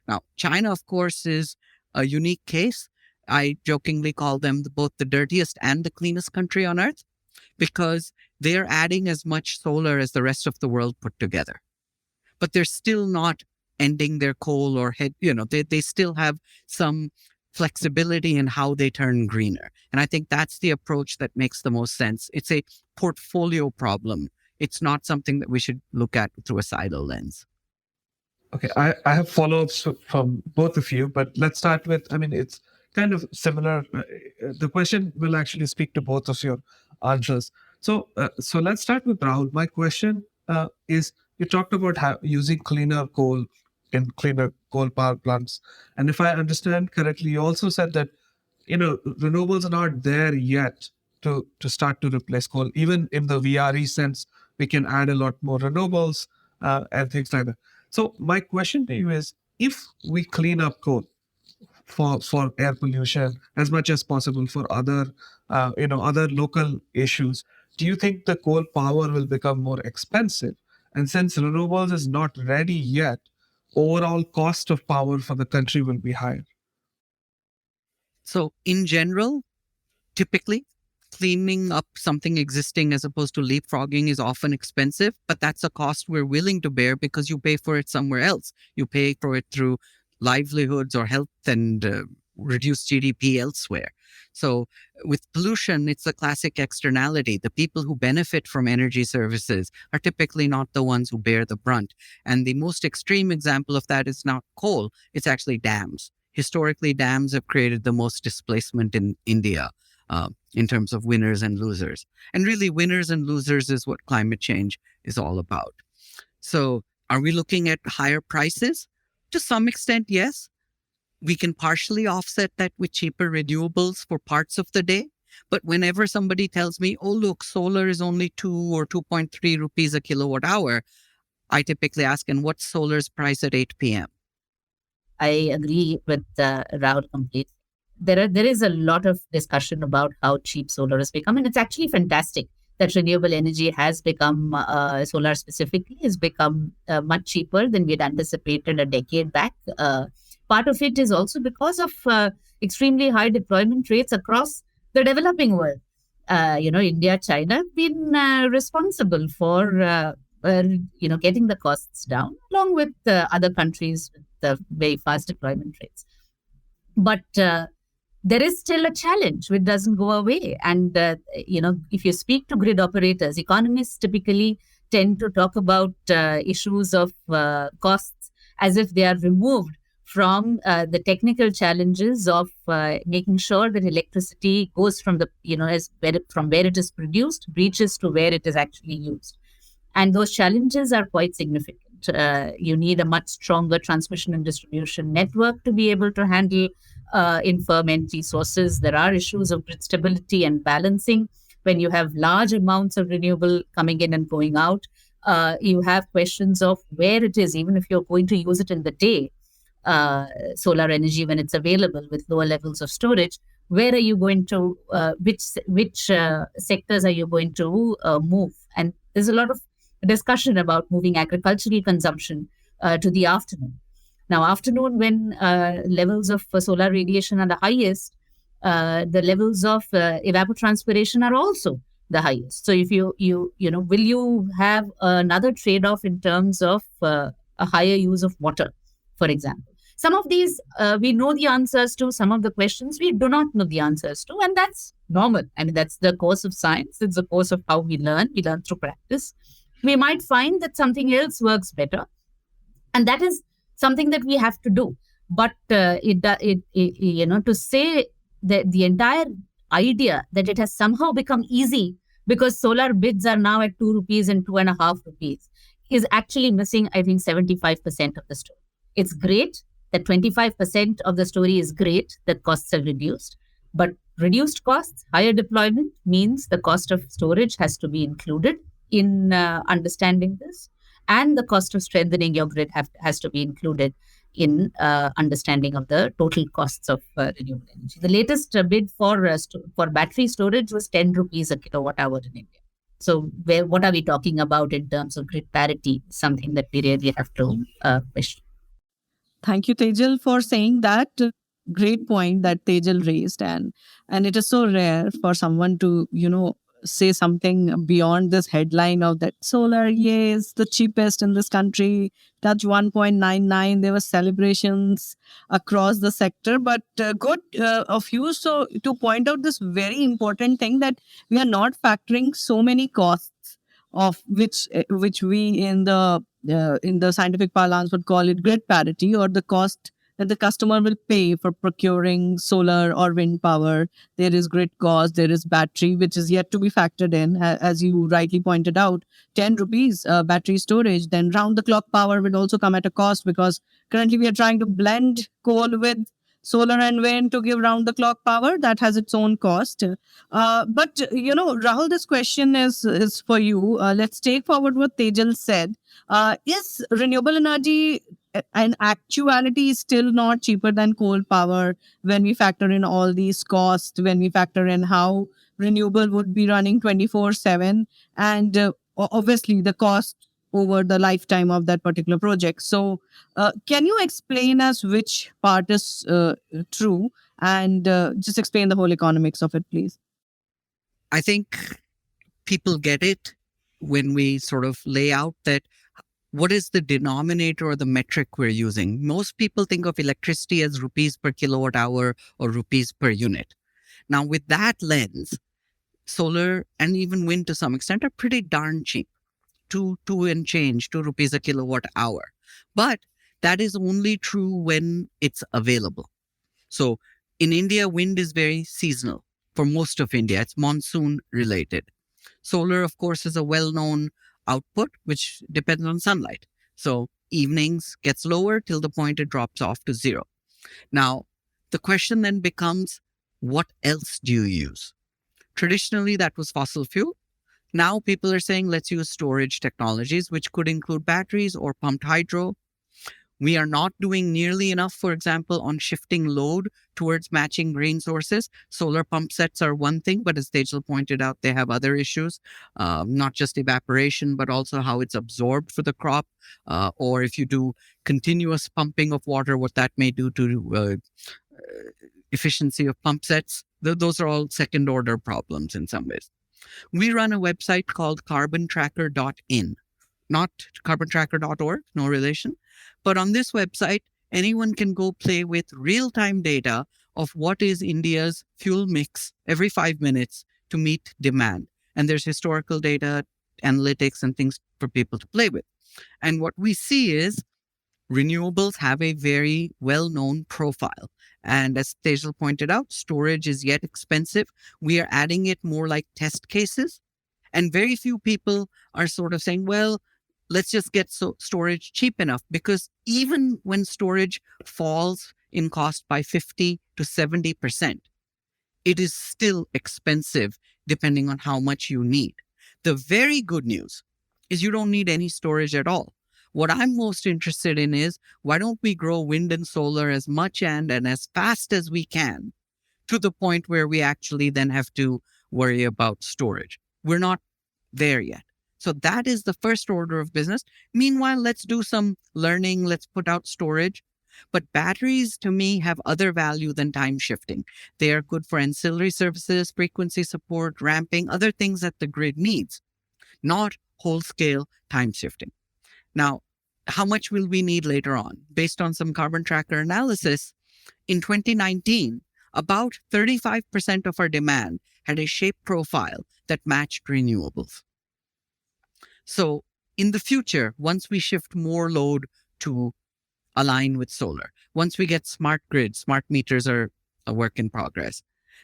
Now, China, of course, is a unique case. I jokingly call them both the dirtiest and the cleanest country on earth, because they're adding as much solar as the rest of the world put together. But they're still not ending their coal or they still have some flexibility in how they turn greener. And I think that's the approach that makes the most sense. It's a portfolio problem. It's not something that we should look at through a silo lens. Okay, I have follow-ups from both of you, but let's start with, it's kind of similar. The question will actually speak to both of your answers. So let's start with Rahul. My question is, you talked about using cleaner coal in cleaner coal power plants. And if I understand correctly, you also said that, renewables are not there yet to start to replace coal. Even in the VRE sense, we can add a lot more renewables and things like that. So my question to you is, if we clean up coal for air pollution as much as possible, for other local issues, do you think the coal power will become more expensive? And since renewables is not ready yet, overall cost of power for the country will be higher. So in general, typically, cleaning up something existing as opposed to leapfrogging is often expensive, but that's a cost we're willing to bear because you pay for it somewhere else. You pay for it through livelihoods or health and reduced GDP elsewhere. So with pollution, it's a classic externality. The people who benefit from energy services are typically not the ones who bear the brunt. And the most extreme example of that is not coal, it's actually dams. Historically, dams have created the most displacement in India. In terms of winners and losers. And really, winners and losers is what climate change is all about. So are we looking at higher prices? To some extent, yes. We can partially offset that with cheaper renewables for parts of the day. But whenever somebody tells me, oh, look, solar is only 2 or 2.3 rupees a kilowatt hour, I typically ask, and what's solar's price at 8 p.m.? I agree with Rahul completely. There is a lot of discussion about how cheap solar has become, and it's actually fantastic that renewable energy has become, solar specifically, has become much cheaper than we had anticipated a decade back. Part of it is also because of extremely high deployment rates across the developing world. India, China have been responsible for getting the costs down, along with other countries with very fast deployment rates. But there is still a challenge which doesn't go away. And, if you speak to grid operators, economists typically tend to talk about issues of costs as if they are removed from the technical challenges of making sure that electricity goes from from where it is produced, reaches to where it is actually used. And those challenges are quite significant. You need a much stronger transmission and distribution network to be able to handle infirm energy sources. There are issues of grid stability and balancing. When you have large amounts of renewable coming in and going out, you have questions of where it is, even if you're going to use it in the day, solar energy when it's available with lower levels of storage, where are you going to, which sectors are you going to move? And there's a lot of discussion about moving agricultural consumption to the afternoon. Now, afternoon, when levels of solar radiation are the highest, the levels of evapotranspiration are also the highest. So, if will you have another trade-off in terms of a higher use of water, for example? Some of these we know the answers to. Some of the questions we do not know the answers to, and that's normal. I mean, that's the course of science. It's the course of how we learn. We learn through practice. We might find that something else works better, and that is something that we have to do. But to say that the entire idea that it has somehow become easy because solar bids are now at 2 rupees and 2.5 rupees is actually missing, I think, 75% of the story. It's great that 25% of the story is great that costs are reduced, but reduced costs, higher deployment means the cost of storage has to be included in understanding this, and the cost of strengthening your grid has to be included in understanding of the total costs of renewable energy. The latest bid for battery storage was 10 rupees a kilowatt hour in India. So what are we talking about in terms of grid parity? Something that we really have to question. Thank you, Tejal, for saying that. Great point that Tejal raised, and it is so rare for someone to say something beyond this headline of that solar, yes, the cheapest in this country, touch 1.99. There were celebrations across the sector, but good of you so to point out this very important thing that we are not factoring so many costs of which we in the scientific parlance would call it grid parity, or the cost that the customer will pay for procuring solar or wind power. There is grid cost, there is battery, which is yet to be factored in. As you rightly pointed out, 10 rupees battery storage, then round the clock power will also come at a cost, because currently we are trying to blend coal with solar and wind to give round the clock power. That has its own cost. But Rahul, this question is for you. Let's take forward what Tejal said. Is renewable energy in actuality still not cheaper than coal power when we factor in all these costs, when we factor in how renewable would be running 24/7, and obviously the cost over the lifetime of that particular project? So can you explain us which part is true, and just explain the whole economics of it, please? I think people get it when we sort of lay out that what is the denominator or the metric we're using. Most people think of electricity as rupees per kilowatt hour or rupees per unit. Now, with that lens, solar and even wind to some extent are pretty darn cheap. 2 rupees a kilowatt hour. But that is only true when it's available. So in India, wind is very seasonal. For most of India, it's monsoon related. Solar, of course, is a well-known output, which depends on sunlight. So evenings gets lower till the point it drops off to zero. Now, the question then becomes, what else do you use? Traditionally, that was fossil fuel. Now people are saying, let's use storage technologies, which could include batteries or pumped hydro. We are not doing nearly enough, for example, on shifting load towards matching green sources. Solar pump sets are one thing, but as Tejal pointed out, they have other issues, not just evaporation, but also how it's absorbed for the crop, or if you do continuous pumping of water, what that may do to efficiency of pump sets. Those are all second order problems in some ways. We run a website called carbontracker.in, not carbontracker.org, no relation. But on this website, anyone can go play with real-time data of what is India's fuel mix every 5 minutes to meet demand. And there's historical data, analytics, and things for people to play with. And what we see is renewables have a very well-known profile. And as Tejal pointed out, storage is yet expensive. We are adding it more like test cases. And very few people are sort of saying, well, let's just get storage cheap enough, because even when storage falls in cost by 50 to 70%, it is still expensive depending on how much you need. The very good news is you don't need any storage at all. What I'm most interested in is, why don't we grow wind and solar as much and as fast as we can to the point where we actually then have to worry about storage? We're not there yet. So that is the first order of business. Meanwhile, let's do some learning. Let's put out storage. But batteries, to me, have other value than time shifting. They are good for ancillary services, frequency support, ramping, other things that the grid needs, not whole-scale time shifting. Now, how much will we need later on? Based on some carbon tracker analysis, in 2019, about 35% of our demand had a shape profile that matched renewables. So in the future, once we shift more load to align with solar, once we get smart grids, smart meters are a work in progress,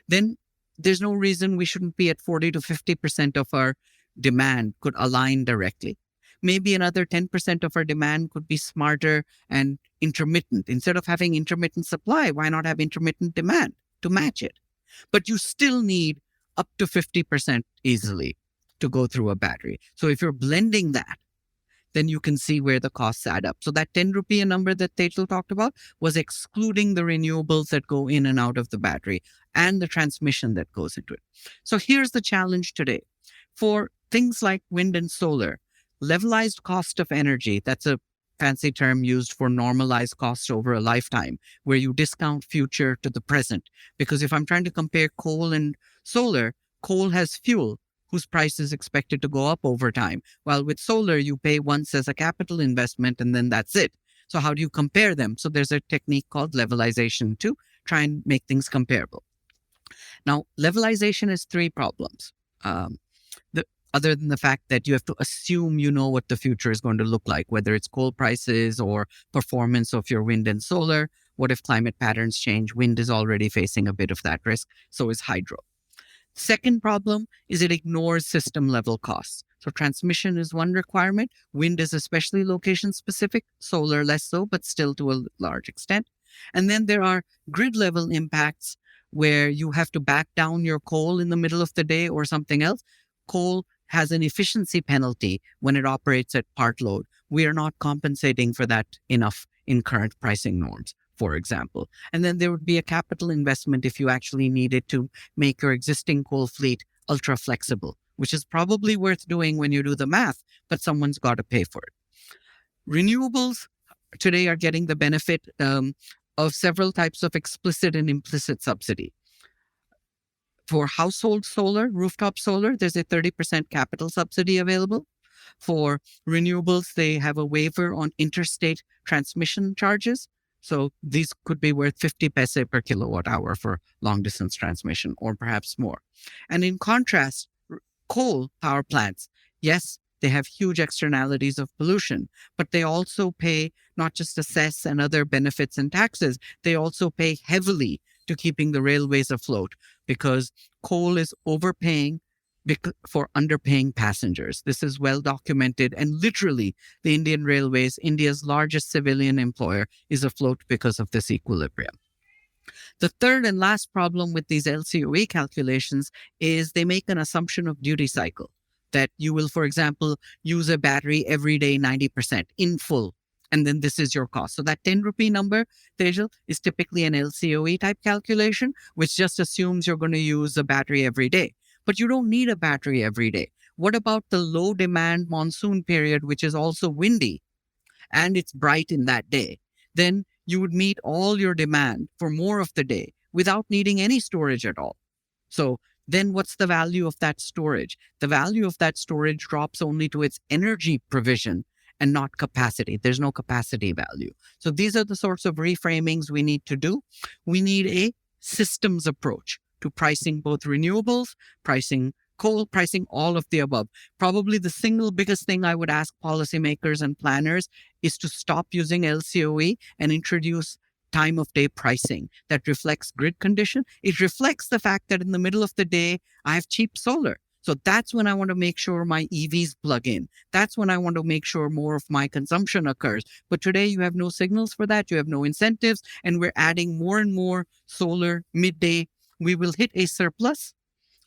then there's no reason we shouldn't be at 40 to 50% of our demand could align directly. Maybe another 10% of our demand could be smarter and intermittent. Instead of having intermittent supply, why not have intermittent demand to match it? But you still need up to 50% easily to go through a battery. So if you're blending that, then you can see where the costs add up. So that 10 rupee a number that Tejal talked about was excluding the renewables that go in and out of the battery and the transmission that goes into it. So here's the challenge today. For things like wind and solar, levelized cost of energy, that's a fancy term used for normalized costs over a lifetime, where you discount future to the present. Because if I'm trying to compare coal and solar, coal has fuel whose price is expected to go up over time. While with solar, you pay once as a capital investment and then that's it. So how do you compare them? So there's a technique called levelization to try and make things comparable. Now, levelization has three problems. Other than the fact that you have to assume you know what the future is going to look like, whether it's coal prices or performance of your wind and solar. What if climate patterns change? Wind is already facing a bit of that risk. So is hydro. Second problem is it ignores system level costs. So transmission is one requirement. Wind is especially location specific, solar less so, but still to a large extent. And then there are grid level impacts where you have to back down your coal in the middle of the day or something else. Coal has an efficiency penalty when it operates at part load. We are not compensating for that enough in current pricing norms, for example. And then there would be a capital investment if you actually needed to make your existing coal fleet ultra flexible, which is probably worth doing when you do the math, but someone's got to pay for it. Renewables today are getting the benefit of several types of explicit and implicit subsidy. For household solar, rooftop solar, there's a 30% capital subsidy available. For renewables, they have a waiver on interstate transmission charges. So these could be worth 50 paise per kilowatt hour for long distance transmission, or perhaps more. And in contrast, coal power plants, yes, they have huge externalities of pollution, but they also pay not just assess and other benefits and taxes, they also pay heavily to keeping the railways afloat, because coal is overpaying for underpaying passengers. This is well documented, and literally the Indian Railways, India's largest civilian employer, is afloat because of this equilibrium. The third and last problem with these LCOE calculations is they make an assumption of duty cycle that you will, for example, use a battery every day 90% in full. And then this is your cost. So that 10 rupee number, Tejal, is typically an LCOE type calculation, which just assumes you're going to use a battery every day. But you don't need a battery every day. What about the low demand monsoon period, which is also windy and it's bright in that day? Then you would meet all your demand for more of the day without needing any storage at all. So then what's the value of that storage? The value of that storage drops only to its energy provision and not capacity. There's no capacity value. So these are the sorts of reframings we need to do. We need a systems approach to pricing both renewables, pricing coal, pricing all of the above. Probably the single biggest thing I would ask policymakers and planners is to stop using LCOE and introduce time of day pricing that reflects grid condition. It reflects the fact that in the middle of the day, I have cheap solar. So that's when I want to make sure my EVs plug in. That's when I want to make sure more of my consumption occurs. But today you have no signals for that. You have no incentives, and we're adding more and more solar midday. We will hit a surplus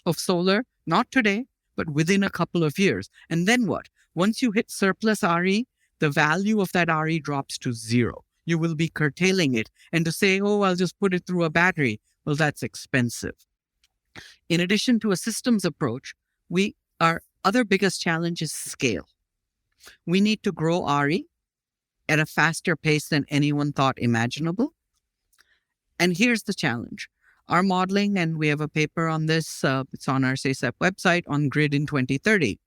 of solar, not today, but within a couple of years. And then what? Once you hit surplus RE, the value of that RE drops to zero. You will be curtailing it. And to say, oh, I'll just put it through a battery, well, that's expensive. In addition to a systems approach, our other biggest challenge is scale. We need to grow RE at a faster pace than anyone thought imaginable. And here's the challenge. Our modeling, and we have a paper on this, it's on our CSEP website on Grid in 2030,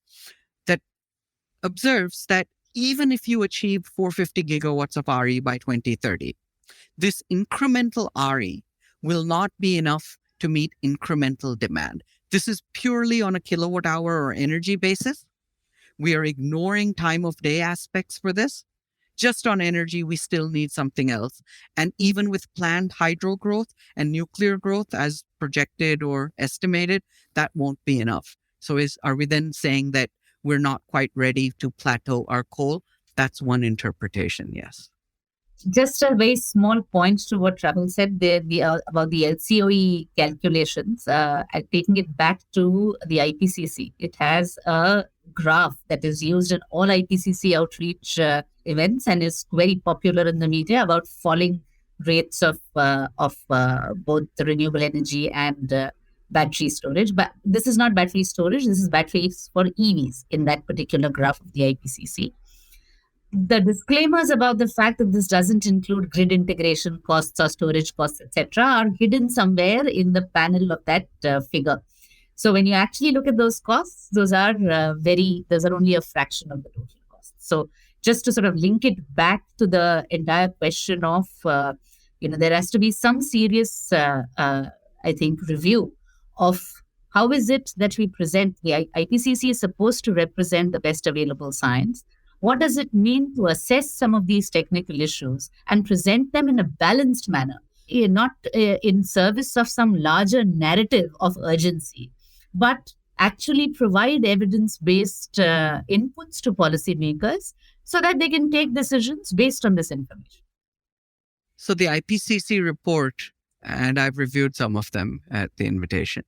that observes that even if you achieve 450 gigawatts of RE by 2030, this incremental RE will not be enough to meet incremental demand. This is purely on a kilowatt hour or energy basis. We are ignoring time of day aspects for this. Just on energy, we still need something else. And even with planned hydro growth and nuclear growth as projected or estimated, that won't be enough. So are we then saying that we're not quite ready to plateau our coal? That's one interpretation, yes. Just a very small point to what Rahul said there about the LCOE calculations. Taking it back to the IPCC, it has a graph that is used in all IPCC outreach events and is very popular in the media about falling rates of both the renewable energy and battery storage. But this is not battery storage. This is batteries for EVs in that particular graph of the IPCC. The disclaimers about the fact that this doesn't include grid integration costs or storage costs, etc., are hidden somewhere in the panel of that figure. So when you actually look at those costs, those are only a fraction of the total cost. So just to sort of link it back to the entire question of, there has to be some serious, review of how is it that we present. The IPCC is supposed to represent the best available science. What does it mean to assess some of these technical issues and present them in a balanced manner, not in service of some larger narrative of urgency, but actually provide evidence-based inputs to policymakers so that they can take decisions based on this information? So the IPCC report, and I've reviewed some of them at the invitation,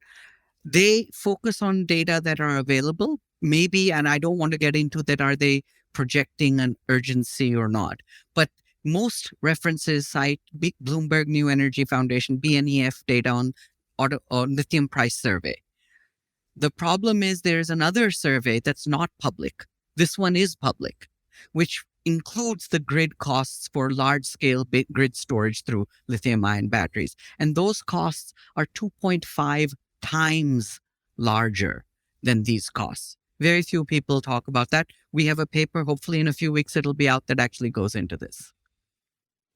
they focus on data that are available, maybe, and I don't want to get into that, are they projecting an urgency or not? But most references cite Bloomberg New Energy Foundation, BNEF data on lithium price survey. The problem is there's another survey that's not public. This one is public, which includes the grid costs for large-scale grid storage through lithium-ion batteries. And those costs are 2.5 times larger than these costs. Very few people talk about that. We have a paper, hopefully in a few weeks it'll be out, that actually goes into this.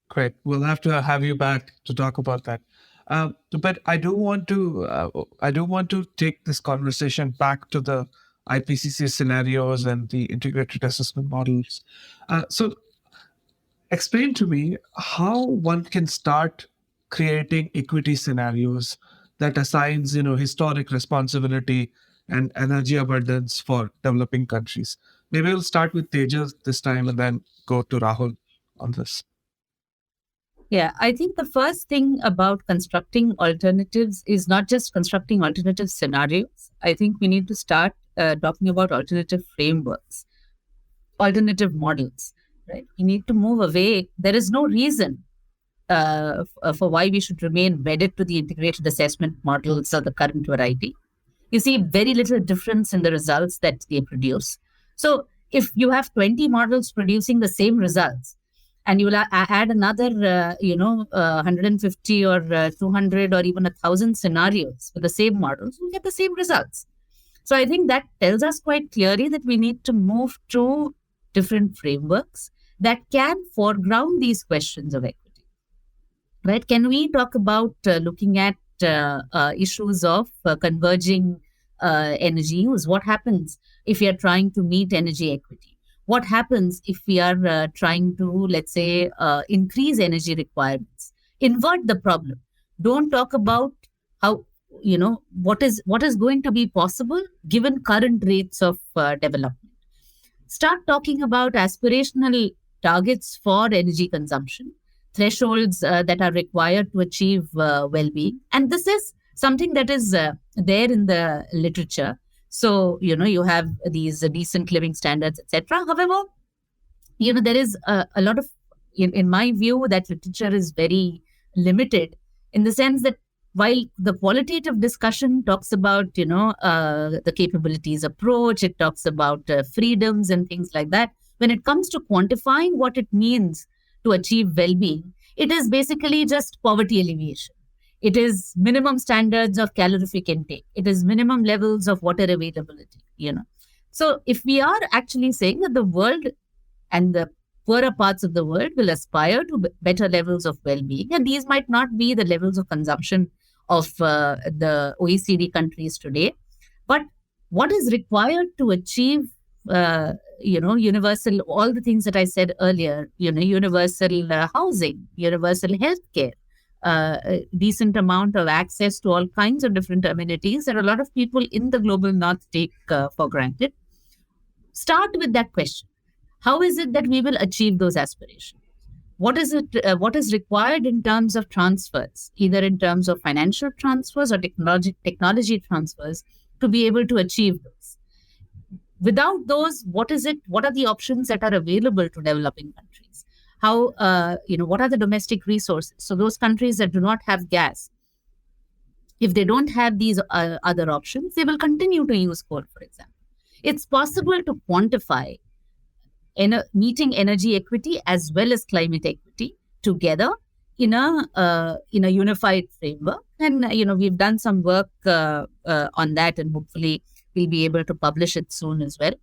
Great. We'll have to have you back to talk about that. But I do want to take this conversation back to the IPCC scenarios and the integrated assessment models. So explain to me how one can start creating equity scenarios that assigns, historic responsibility and energy abundance for developing countries. Maybe we'll start with Tejal this time and then go to Rahul on this. Yeah, I think the first thing about constructing alternatives is not just constructing alternative scenarios. I think we need to start talking about alternative frameworks, alternative models, right? We need to move away. There is no reason for why we should remain wedded to the integrated assessment models of the current variety. You see very little difference in the results that they produce. So if you have 20 models producing the same results, and you will add another, 150 or 200 or even 1,000 scenarios with the same models, you get the same results. So I think that tells us quite clearly that we need to move to different frameworks that can foreground these questions of equity. Right? Can we talk about looking at issues of converging energy use? What happens if we are trying to meet energy equity? What happens if we are trying to, let's say, increase energy requirements? Invert the problem. Don't talk about how, what is going to be possible given current rates of development. Start talking about aspirational targets for energy consumption, thresholds that are required to achieve well-being. And this is something that is there in the literature. So, you have these decent living standards, etc. However, there is a lot of, in my view, that literature is very limited in the sense that while the qualitative discussion talks about, the capabilities approach, it talks about freedoms and things like that. When it comes to quantifying what it means to achieve well-being, it is basically just poverty alleviation. It is minimum standards of calorific intake. It is minimum levels of water availability, So if we are actually saying that the world and the poorer parts of the world will aspire to better levels of well-being, and these might not be the levels of consumption of the OECD countries today, but what is required to achieve universal, all the things that I said earlier, universal housing, universal healthcare, a decent amount of access to all kinds of different amenities that a lot of people in the global north take for granted. Start with that question. How is it that we will achieve those aspirations? What is it? What is required in terms of transfers, either in terms of financial transfers or technology transfers, to be able to achieve those? Without those, what is it? What are the options that are available to developing countries? How, what are the domestic resources? So those countries that do not have gas, if they don't have these other options, they will continue to use coal, for example. It's possible to quantify meeting energy equity as well as climate equity together in a unified framework. And we've done some work on that, and hopefully we'll be able to publish it soon as well.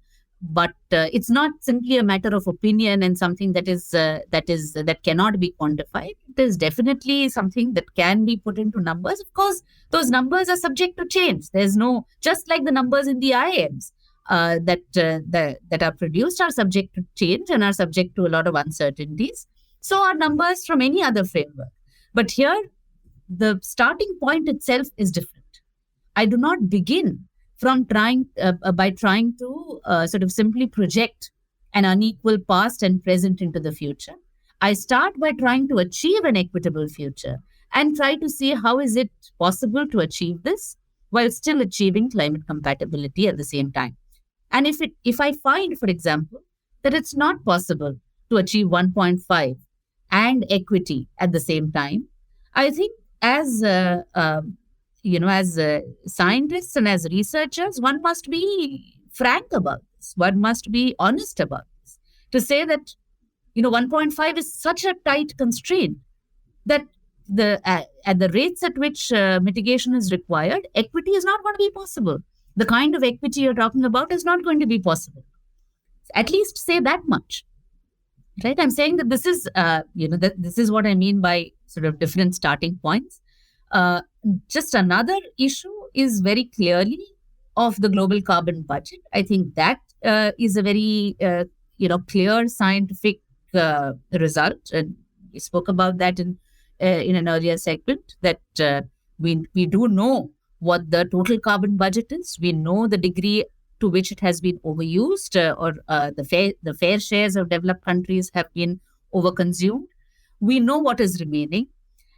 But it's not simply a matter of opinion and something that cannot be quantified. It is definitely something that can be put into numbers. Of course, those numbers are subject to change. There's no, just like the numbers in the IAMs that are produced are subject to change and are subject to a lot of uncertainties. So are numbers from any other framework. But here, the starting point itself is different. I do not begin from trying to sort of simply project an unequal past and present into the future. I start by trying to achieve an equitable future and try to see how is it possible to achieve this while still achieving climate compatibility at the same time. And if I find, for example, that it's not possible to achieve 1.5 and equity at the same time, I think as scientists and as researchers, one must be frank about this. One must be honest about this. To say that 1.5 is such a tight constraint that at the rates at which mitigation is required, equity is not going to be possible. The kind of equity you're talking about is not going to be possible. At least say that much, right? I'm saying that this is, this is what I mean by sort of different starting points. Just another issue is very clearly of the global carbon budget. I think that is a very, clear scientific result. And we spoke about that in an earlier segment, that we do know what the total carbon budget is. We know the degree to which it has been overused, or the fair shares of developed countries have been overconsumed. We know what is remaining.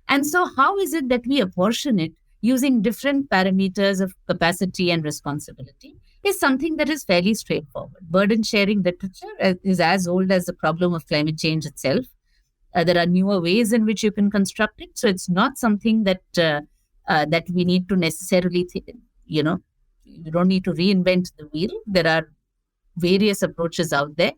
And so how is it that we apportion it using different parameters of capacity and responsibility is something that is fairly straightforward. Burden sharing literature is as old as the problem of climate change itself. There are newer ways in which you can construct it. So it's not something that we need to necessarily, you don't need to reinvent the wheel. There are various approaches out there.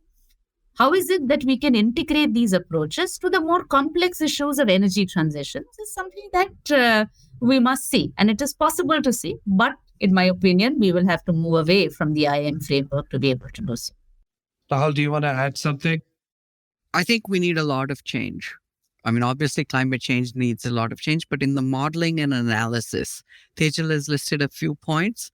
How is it that we can integrate these approaches to the more complex issues of energy transition? This is something that we must see, and it is possible to see. But in my opinion, we will have to move away from the IAM framework to be able to do so. Rahul, do you want to add something? I think we need a lot of change. I mean, obviously, climate change needs a lot of change, but in the modeling and analysis, Tejal has listed a few points.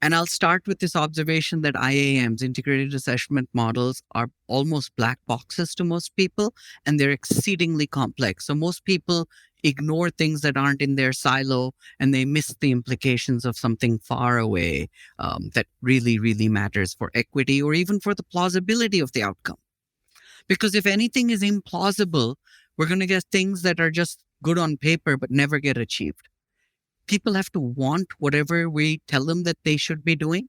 And I'll start with this observation that IAMs, integrated assessment models, are almost black boxes to most people, and they're exceedingly complex. So most people ignore things that aren't in their silo, and they miss the implications of something far away that really, really matters for equity or even for the plausibility of the outcome. Because if anything is implausible, we're going to get things that are just good on paper but never get achieved. People have to want whatever we tell them that they should be doing.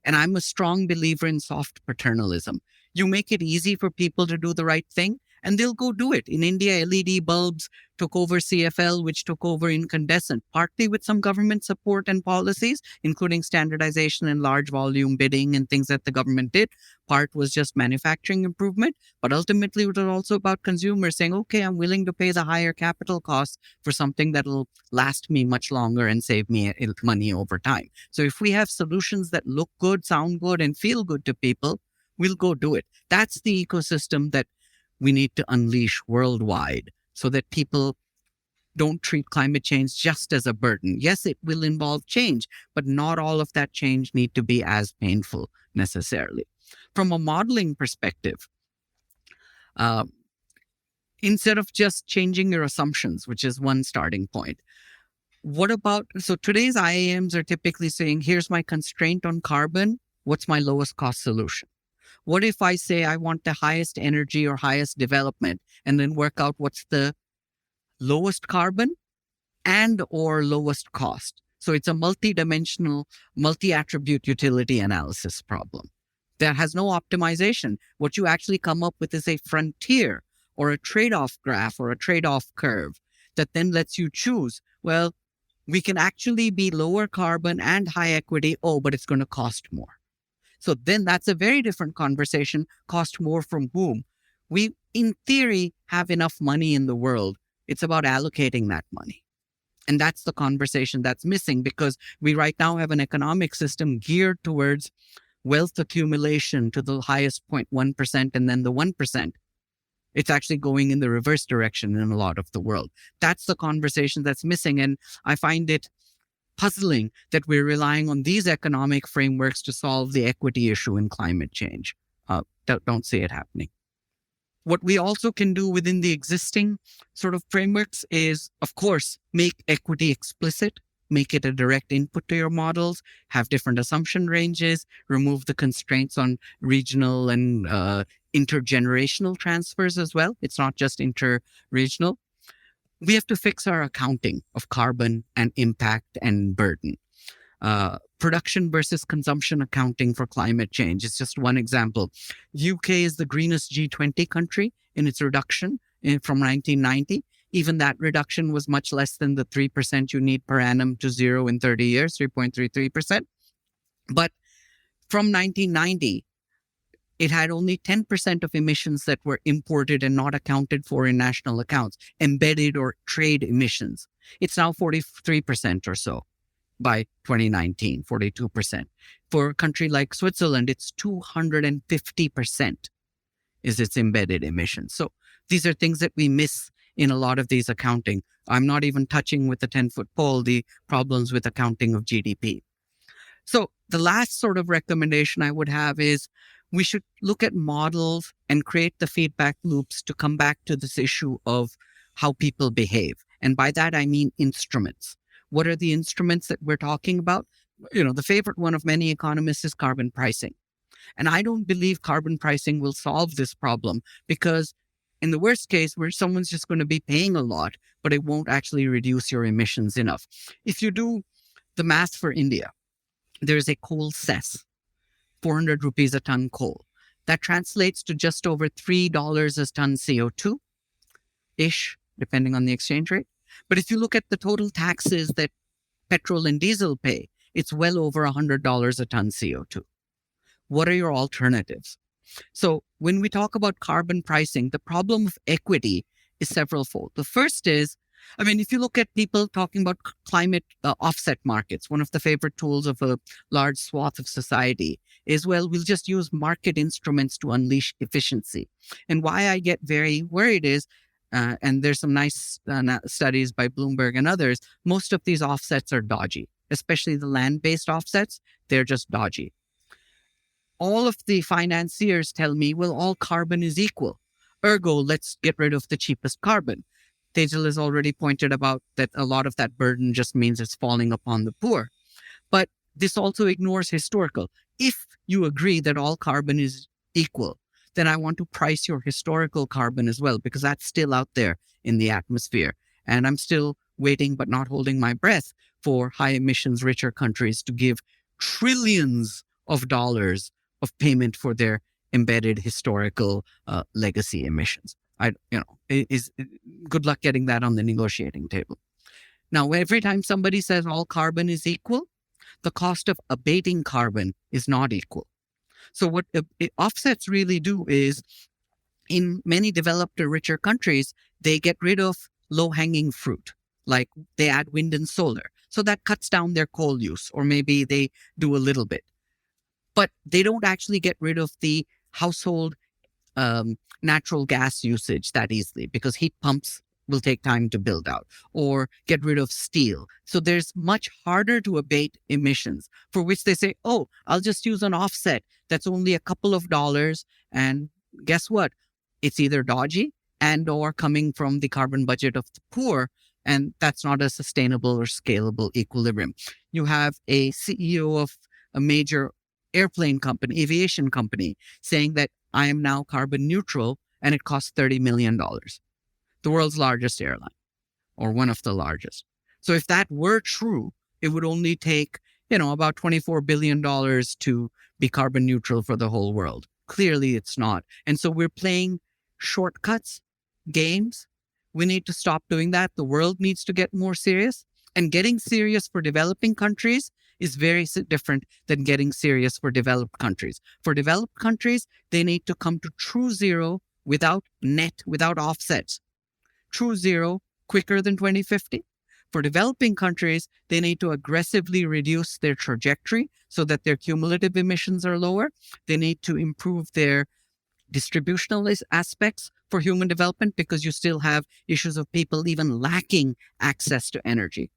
And I'm a strong believer in soft paternalism. You make it easy for people to do the right thing, and they'll go do it. In India, LED bulbs took over CFL, which took over incandescent, partly with some government support and policies, including standardization and large volume bidding and things that the government did. Part was just manufacturing improvement, but ultimately it was also about consumers saying, okay, I'm willing to pay the higher capital costs for something that'll last me much longer and save me money over time. So if we have solutions that look good, sound good, and feel good to people, we'll go do it. That's the ecosystem that we need to unleash worldwide so that people don't treat climate change just as a burden. Yes, it will involve change, but not all of that change need to be as painful necessarily. From a modeling perspective, instead of just changing your assumptions, which is one starting point, so today's IAMs are typically saying, here's my constraint on carbon, what's my lowest cost solution? What if I say I want the highest energy or highest development and then work out what's the lowest carbon and or lowest cost? So it's a multi-dimensional, multi-attribute utility analysis problem that has no optimization. What you actually come up with is a frontier or a trade-off graph or a trade-off curve that then lets you choose, well, we can actually be lower carbon and high equity, but it's going to cost more. So then that's a very different conversation. Cost more from whom? We, in theory, have enough money in the world. It's about allocating that money. And that's the conversation that's missing because we right now have an economic system geared towards wealth accumulation to the highest 0.1% and then the 1%. It's actually going in the reverse direction in a lot of the world. That's the conversation that's missing. And I find it puzzling that we're relying on these economic frameworks to solve the equity issue in climate change. Don't see it happening. What we also can do within the existing sort of frameworks is, of course, make equity explicit, make it a direct input to your models, have different assumption ranges, remove the constraints on regional and intergenerational transfers as well. It's not just interregional. We have to fix our accounting of carbon and impact and burden. Production versus consumption accounting for climate change is just one example. UK is the greenest G20 country in its reduction from 1990. Even that reduction was much less than the 3% you need per annum to zero in 30 years, 3.33%. But from 1990, it had only 10% of emissions that were imported and not accounted for in national accounts, embedded or trade emissions. It's now 43% or so by 2019, 42%. For a country like Switzerland, it's 250% is its embedded emissions. So these are things that we miss in a lot of these accounting. I'm not even touching with the 10-foot pole, the problems with accounting of GDP. So the last sort of recommendation I would have is we should look at models and create the feedback loops to come back to this issue of how people behave. And by that, I mean instruments. What are the instruments that we're talking about? The favorite one of many economists is carbon pricing. And I don't believe carbon pricing will solve this problem because In the worst case, where someone's just going to be paying a lot, but it won't actually reduce your emissions enough. If you do the math for India, there's a coal cess, 400 rupees a ton coal. That translates to just over $3 a ton CO2-ish, depending on the exchange rate. But if you look at the total taxes that petrol and diesel pay, it's well over $100 a ton CO2. What are your alternatives? So when we talk about carbon pricing, the problem of equity is severalfold. The first is, if you look at people talking about climate offset markets, one of the favorite tools of a large swath of society is, well, we'll just use market instruments to unleash efficiency. And why I get very worried is, and there's some nice studies by Bloomberg and others, most of these offsets are dodgy, especially the land-based offsets. They're just dodgy. All of the financiers tell me, well, all carbon is equal. Ergo, let's get rid of the cheapest carbon. Tejal has already pointed about that a lot of that burden just means it's falling upon the poor. But this also ignores historical. If you agree that all carbon is equal, then I want to price your historical carbon as well, because that's still out there in the atmosphere. And I'm still waiting, but not holding my breath, for high emissions richer countries to give trillions of dollars of payment for their embedded historical legacy emissions. Good luck getting that on the negotiating table. Now, every time somebody says all carbon is equal, the cost of abating carbon is not equal. So what offsets really do is, in many developed or richer countries, they get rid of low-hanging fruit, like they add wind and solar. So that cuts down their coal use, or maybe they do a little bit. But they don't actually get rid of the household natural gas usage that easily, because heat pumps will take time to build out, or get rid of steel. So there's much harder to abate emissions, for which they say, oh, I'll just use an offset that's only a couple of dollars. And guess what? It's either dodgy and or coming from the carbon budget of the poor. And that's not a sustainable or scalable equilibrium. You have a CEO of a major airplane company, aviation company, saying that I am now carbon neutral and it costs $30 million. The world's largest airline, or one of the largest. So if that were true, it would only take, about $24 billion to be carbon neutral for the whole world. Clearly it's not. And so we're playing shortcuts, games. We need to stop doing that. The world needs to get more serious. And getting serious for developing countries is very different than getting serious for developed countries. For developed countries, they need to come to true zero without offsets. True zero quicker than 2050. For developing countries, they need to aggressively reduce their trajectory so that their cumulative emissions are lower. They need to improve their distributional aspects for human development, because you still have issues of people even lacking access to energy.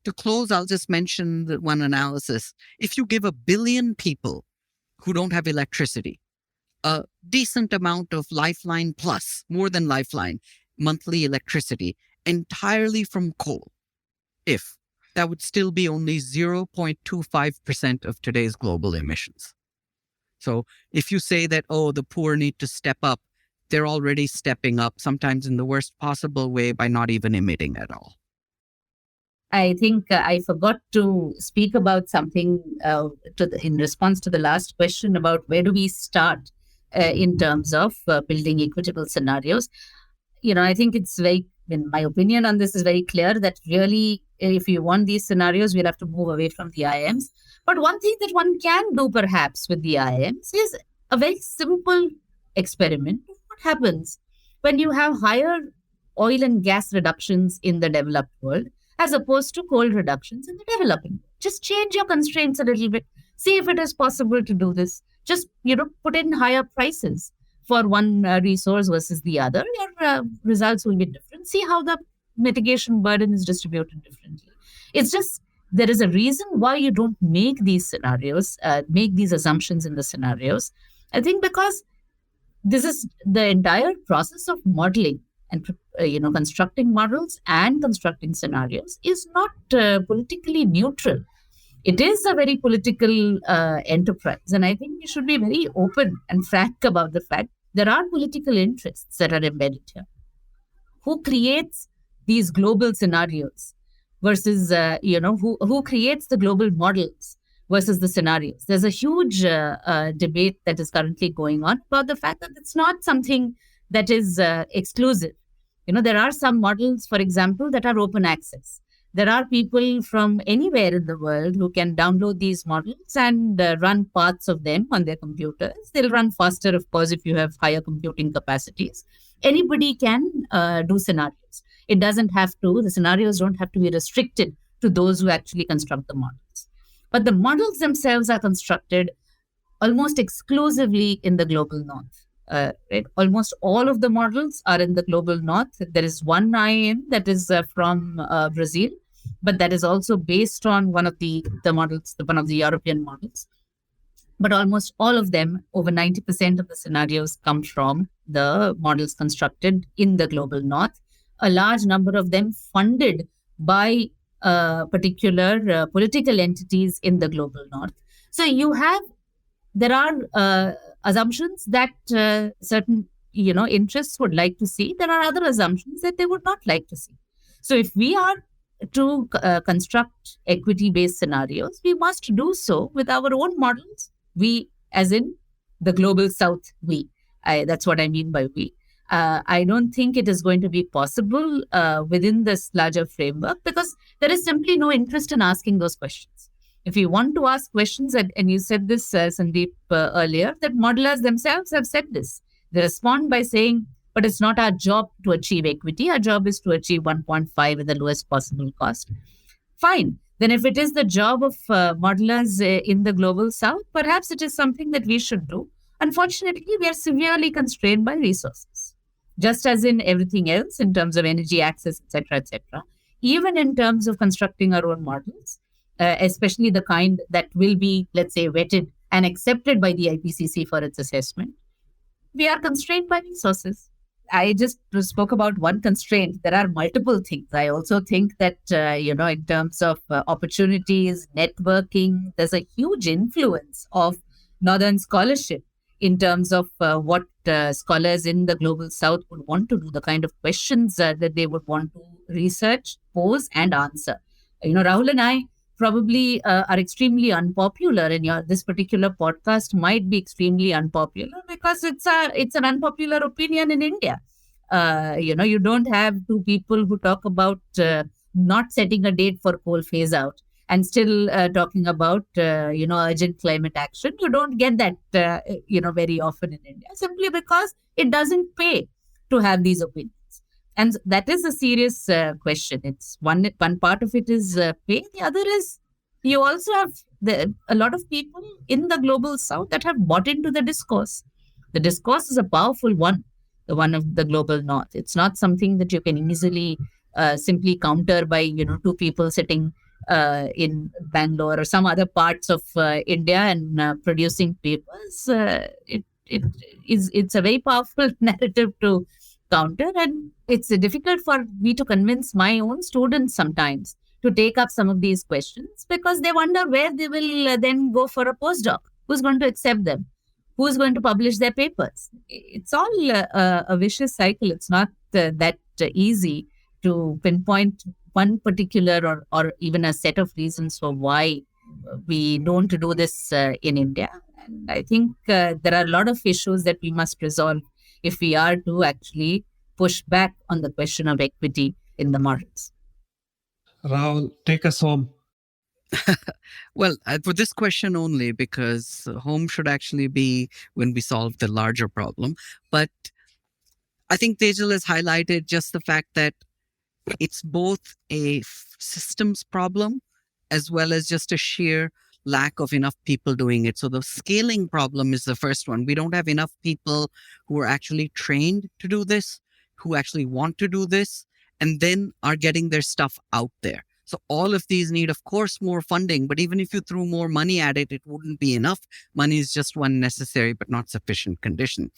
To close, I'll just mention the one analysis. If you give 1 billion people who don't have electricity a decent amount of Lifeline Plus, more than Lifeline, monthly electricity, entirely from coal, that would still be only 0.25% of today's global emissions. So if you say that, the poor need to step up, they're already stepping up, sometimes in the worst possible way, by not even emitting at all. I think I forgot to speak about something in response to the last question about where do we start in terms of building equitable scenarios. I think it's my opinion on this is very clear that really, if you want these scenarios, we'll have to move away from the IAMs. But one thing that one can do perhaps with the IAMs is a very simple experiment. What happens when you have higher oil and gas reductions in the developed world as opposed to coal reductions in the developing world? Just change your constraints a little bit. See if it is possible to do this. Just, put in higher prices for one resource versus the other. Your results will be different. See how the mitigation burden is distributed differently. It's just, there is a reason why you don't make these scenarios, make these assumptions in the scenarios. I think because this is the entire process of modeling and constructing models and constructing scenarios is not politically neutral. It is a very political enterprise. And I think we should be very open and frank about the fact there are political interests that are embedded here. Who creates these global scenarios versus, who creates the global models versus the scenarios? There's a huge debate that is currently going on about the fact that it's not something that is exclusive. There are some models, for example, that are open access. There are people from anywhere in the world who can download these models and run parts of them on their computers. They'll run faster, of course, if you have higher computing capacities. Anybody can do scenarios. The scenarios don't have to be restricted to those who actually construct the models. But the models themselves are constructed almost exclusively in the global north. Right? Almost all of the models are in the global north. There is one IAM that is from Brazil, but that is also based on one of the models, one of the European models. But almost all of them, over 90% of the scenarios, come from the models constructed in the global north. A large number of them funded by particular political entities in the global north. So there are assumptions that certain interests would like to see. There are other assumptions that they would not like to see. So if we are to construct equity-based scenarios, we must do so with our own models. We, as in the global south, that's what I mean by we. I don't think it is going to be possible within this larger framework because there is simply no interest in asking those questions. If you want to ask questions, and you said this, Sandeep, earlier, that modelers themselves have said this. They respond by saying, but it's not our job to achieve equity. Our job is to achieve 1.5 at the lowest possible cost. Fine. Then if it is the job of modelers in the global south, perhaps it is something that we should do. Unfortunately, we are severely constrained by resources, just as in everything else in terms of energy access, etc., etc. Even in terms of constructing our own models, especially the kind that will be, let's say, vetted and accepted by the IPCC for its assessment, we are constrained by resources. I just spoke about one constraint. There are multiple things. I also think that, in terms of opportunities, networking, there's a huge influence of Northern scholarship in terms of what scholars in the global south would want to do, the kind of questions that they would want to research, pose, and answer. Rahul and I probably are extremely unpopular, and this particular podcast might be extremely unpopular because it's an unpopular opinion in India. You don't have two people who talk about not setting a date for coal phase out and still talking about urgent climate action. You don't get that very often in India, simply because it doesn't pay to have these opinions. And that is a serious question. It's one part of it is pay. The other is you also have a lot of people in the global south that have bought into the discourse. The discourse is a powerful one, the one of the global north. It's not something that you can easily simply counter by two people sitting in Bangalore or some other parts of India and producing papers. It's a very powerful narrative to counter, and it's difficult for me to convince my own students sometimes to take up some of these questions because they wonder where they will then go for a postdoc. Who's going to accept them? Who's going to publish their papers? It's all a vicious cycle. It's not that easy to pinpoint one particular or even a set of reasons for why we don't do this in India. And I think there are a lot of issues that we must resolve if we are to actually push back on the question of equity in the models. Rahul, take us home. Well, for this question only, because home should actually be when we solve the larger problem. But I think Tejal has highlighted just the fact that it's both a systems problem as well as just a sheer lack of enough people doing it. So the scaling problem is the first one. We don't have enough people who are actually trained to do this, who actually want to do this, and then are getting their stuff out there. So all of these need, of course, more funding. But even if you threw more money at it, it wouldn't be enough. Money is just one necessary but not sufficient condition.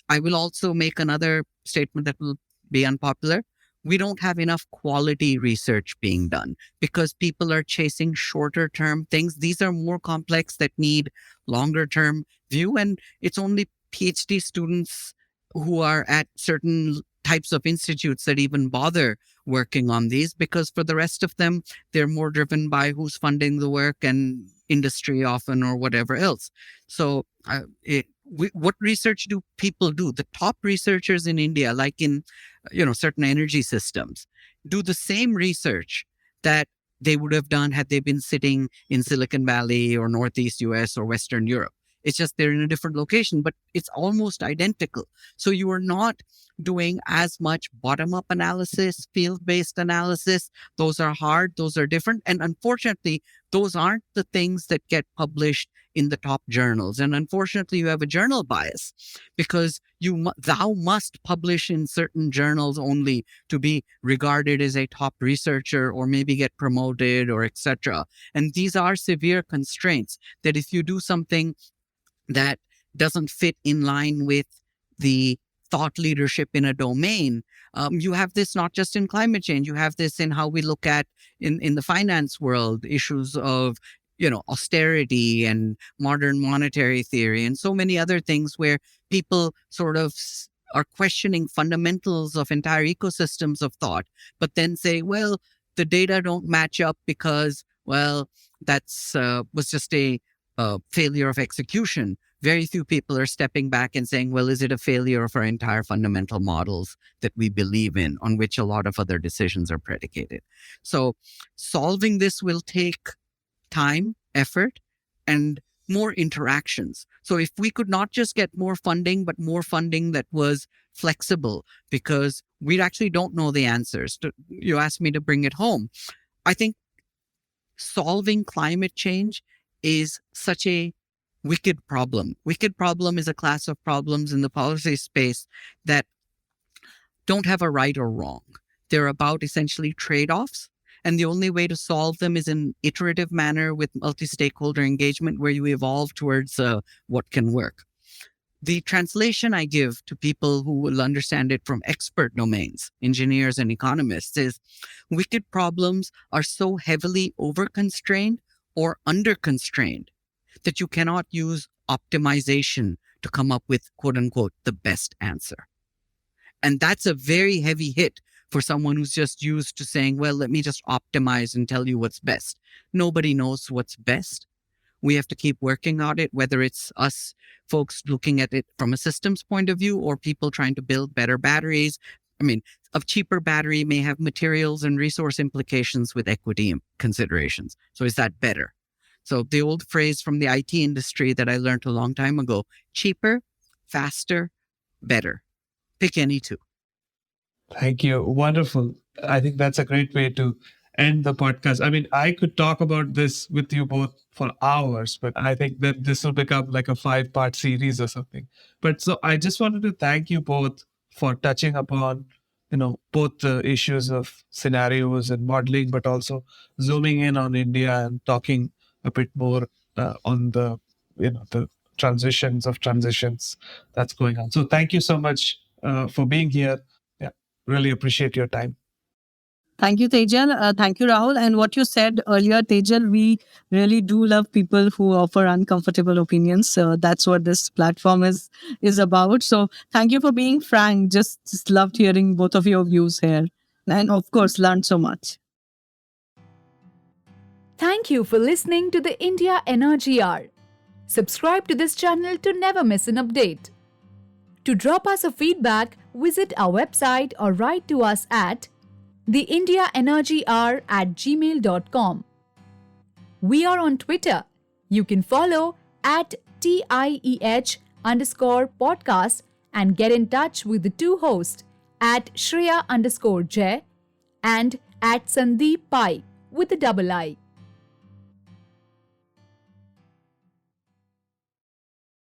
I will also make another statement that will be unpopular. We don't have enough quality research being done because people are chasing shorter term things. These are more complex that need longer term view. And it's only PhD students who are at certain types of institutes that even bother working on these, because for the rest of them, they're more driven by who's funding the work and industry often or whatever else. So what research do people do? The top researchers in India, like in certain energy systems, do the same research that they would have done had they been sitting in Silicon Valley or Northeast US or Western Europe. It's just they're in a different location, but it's almost identical. So you are not doing as much bottom-up analysis, field-based analysis. Those are hard, those are different. And unfortunately, those aren't the things that get published in the top journals. And unfortunately, you have a journal bias because thou must publish in certain journals only to be regarded as a top researcher or maybe get promoted or etc. And these are severe constraints that if you do something that doesn't fit in line with the thought leadership in a domain, you have this not just in climate change, you have this in how we look at in the finance world, issues of austerity and modern monetary theory and so many other things where people sort of are questioning fundamentals of entire ecosystems of thought, but then say, well, the data don't match up because, well, that's was just a failure of execution. Very few people are stepping back and saying, well, is it a failure of our entire fundamental models that we believe in, on which a lot of other decisions are predicated? So solving this will take time, effort, and more interactions. So if we could not just get more funding, but more funding that was flexible, because we actually don't know the answers. You asked me to bring it home. I think solving climate change is such a wicked problem. Wicked problem is a class of problems in the policy space that don't have a right or wrong. They're about essentially trade-offs. And the only way to solve them is in iterative manner with multi-stakeholder engagement where you evolve towards what can work. The translation I give to people who will understand it from expert domains, engineers and economists, is wicked problems are so heavily over-constrained or under-constrained that you cannot use optimization to come up with, quote unquote, the best answer. And that's a very heavy hit for someone who's just used to saying, well, let me just optimize and tell you what's best. Nobody knows what's best. We have to keep working on it, whether it's us folks looking at it from a systems point of view or people trying to build better batteries. I mean, a cheaper battery may have materials and resource implications with equity considerations. So is that better? So the old phrase from the IT industry that I learned a long time ago, cheaper, faster, better. Pick any two. Thank you. Wonderful. I think that's a great way to end the podcast. I mean, I could talk about this with you both for hours, but I think that this will become like a 5-part series or something. But so I just wanted to thank you both for touching upon, both the issues of scenarios and modeling, but also zooming in on India and talking a bit more on the transitions that's going on. So thank you so much for being here. Yeah, really appreciate your time. Thank you, Tejal. Thank you, Rahul. And what you said earlier, Tejal, we really do love people who offer uncomfortable opinions. That's what this platform is about. So thank you for being frank. Just loved hearing both of your views here. And of course, learned so much. Thank you for listening to the India Energy Hour. Subscribe to this channel to never miss an update. To drop us a feedback, visit our website or write to us at theindiaenergyhour@gmail.com. We are on Twitter. You can follow at TIEH_podcast and get in touch with the two hosts at Shreya_Jay and at Sandeep Pai with a double I.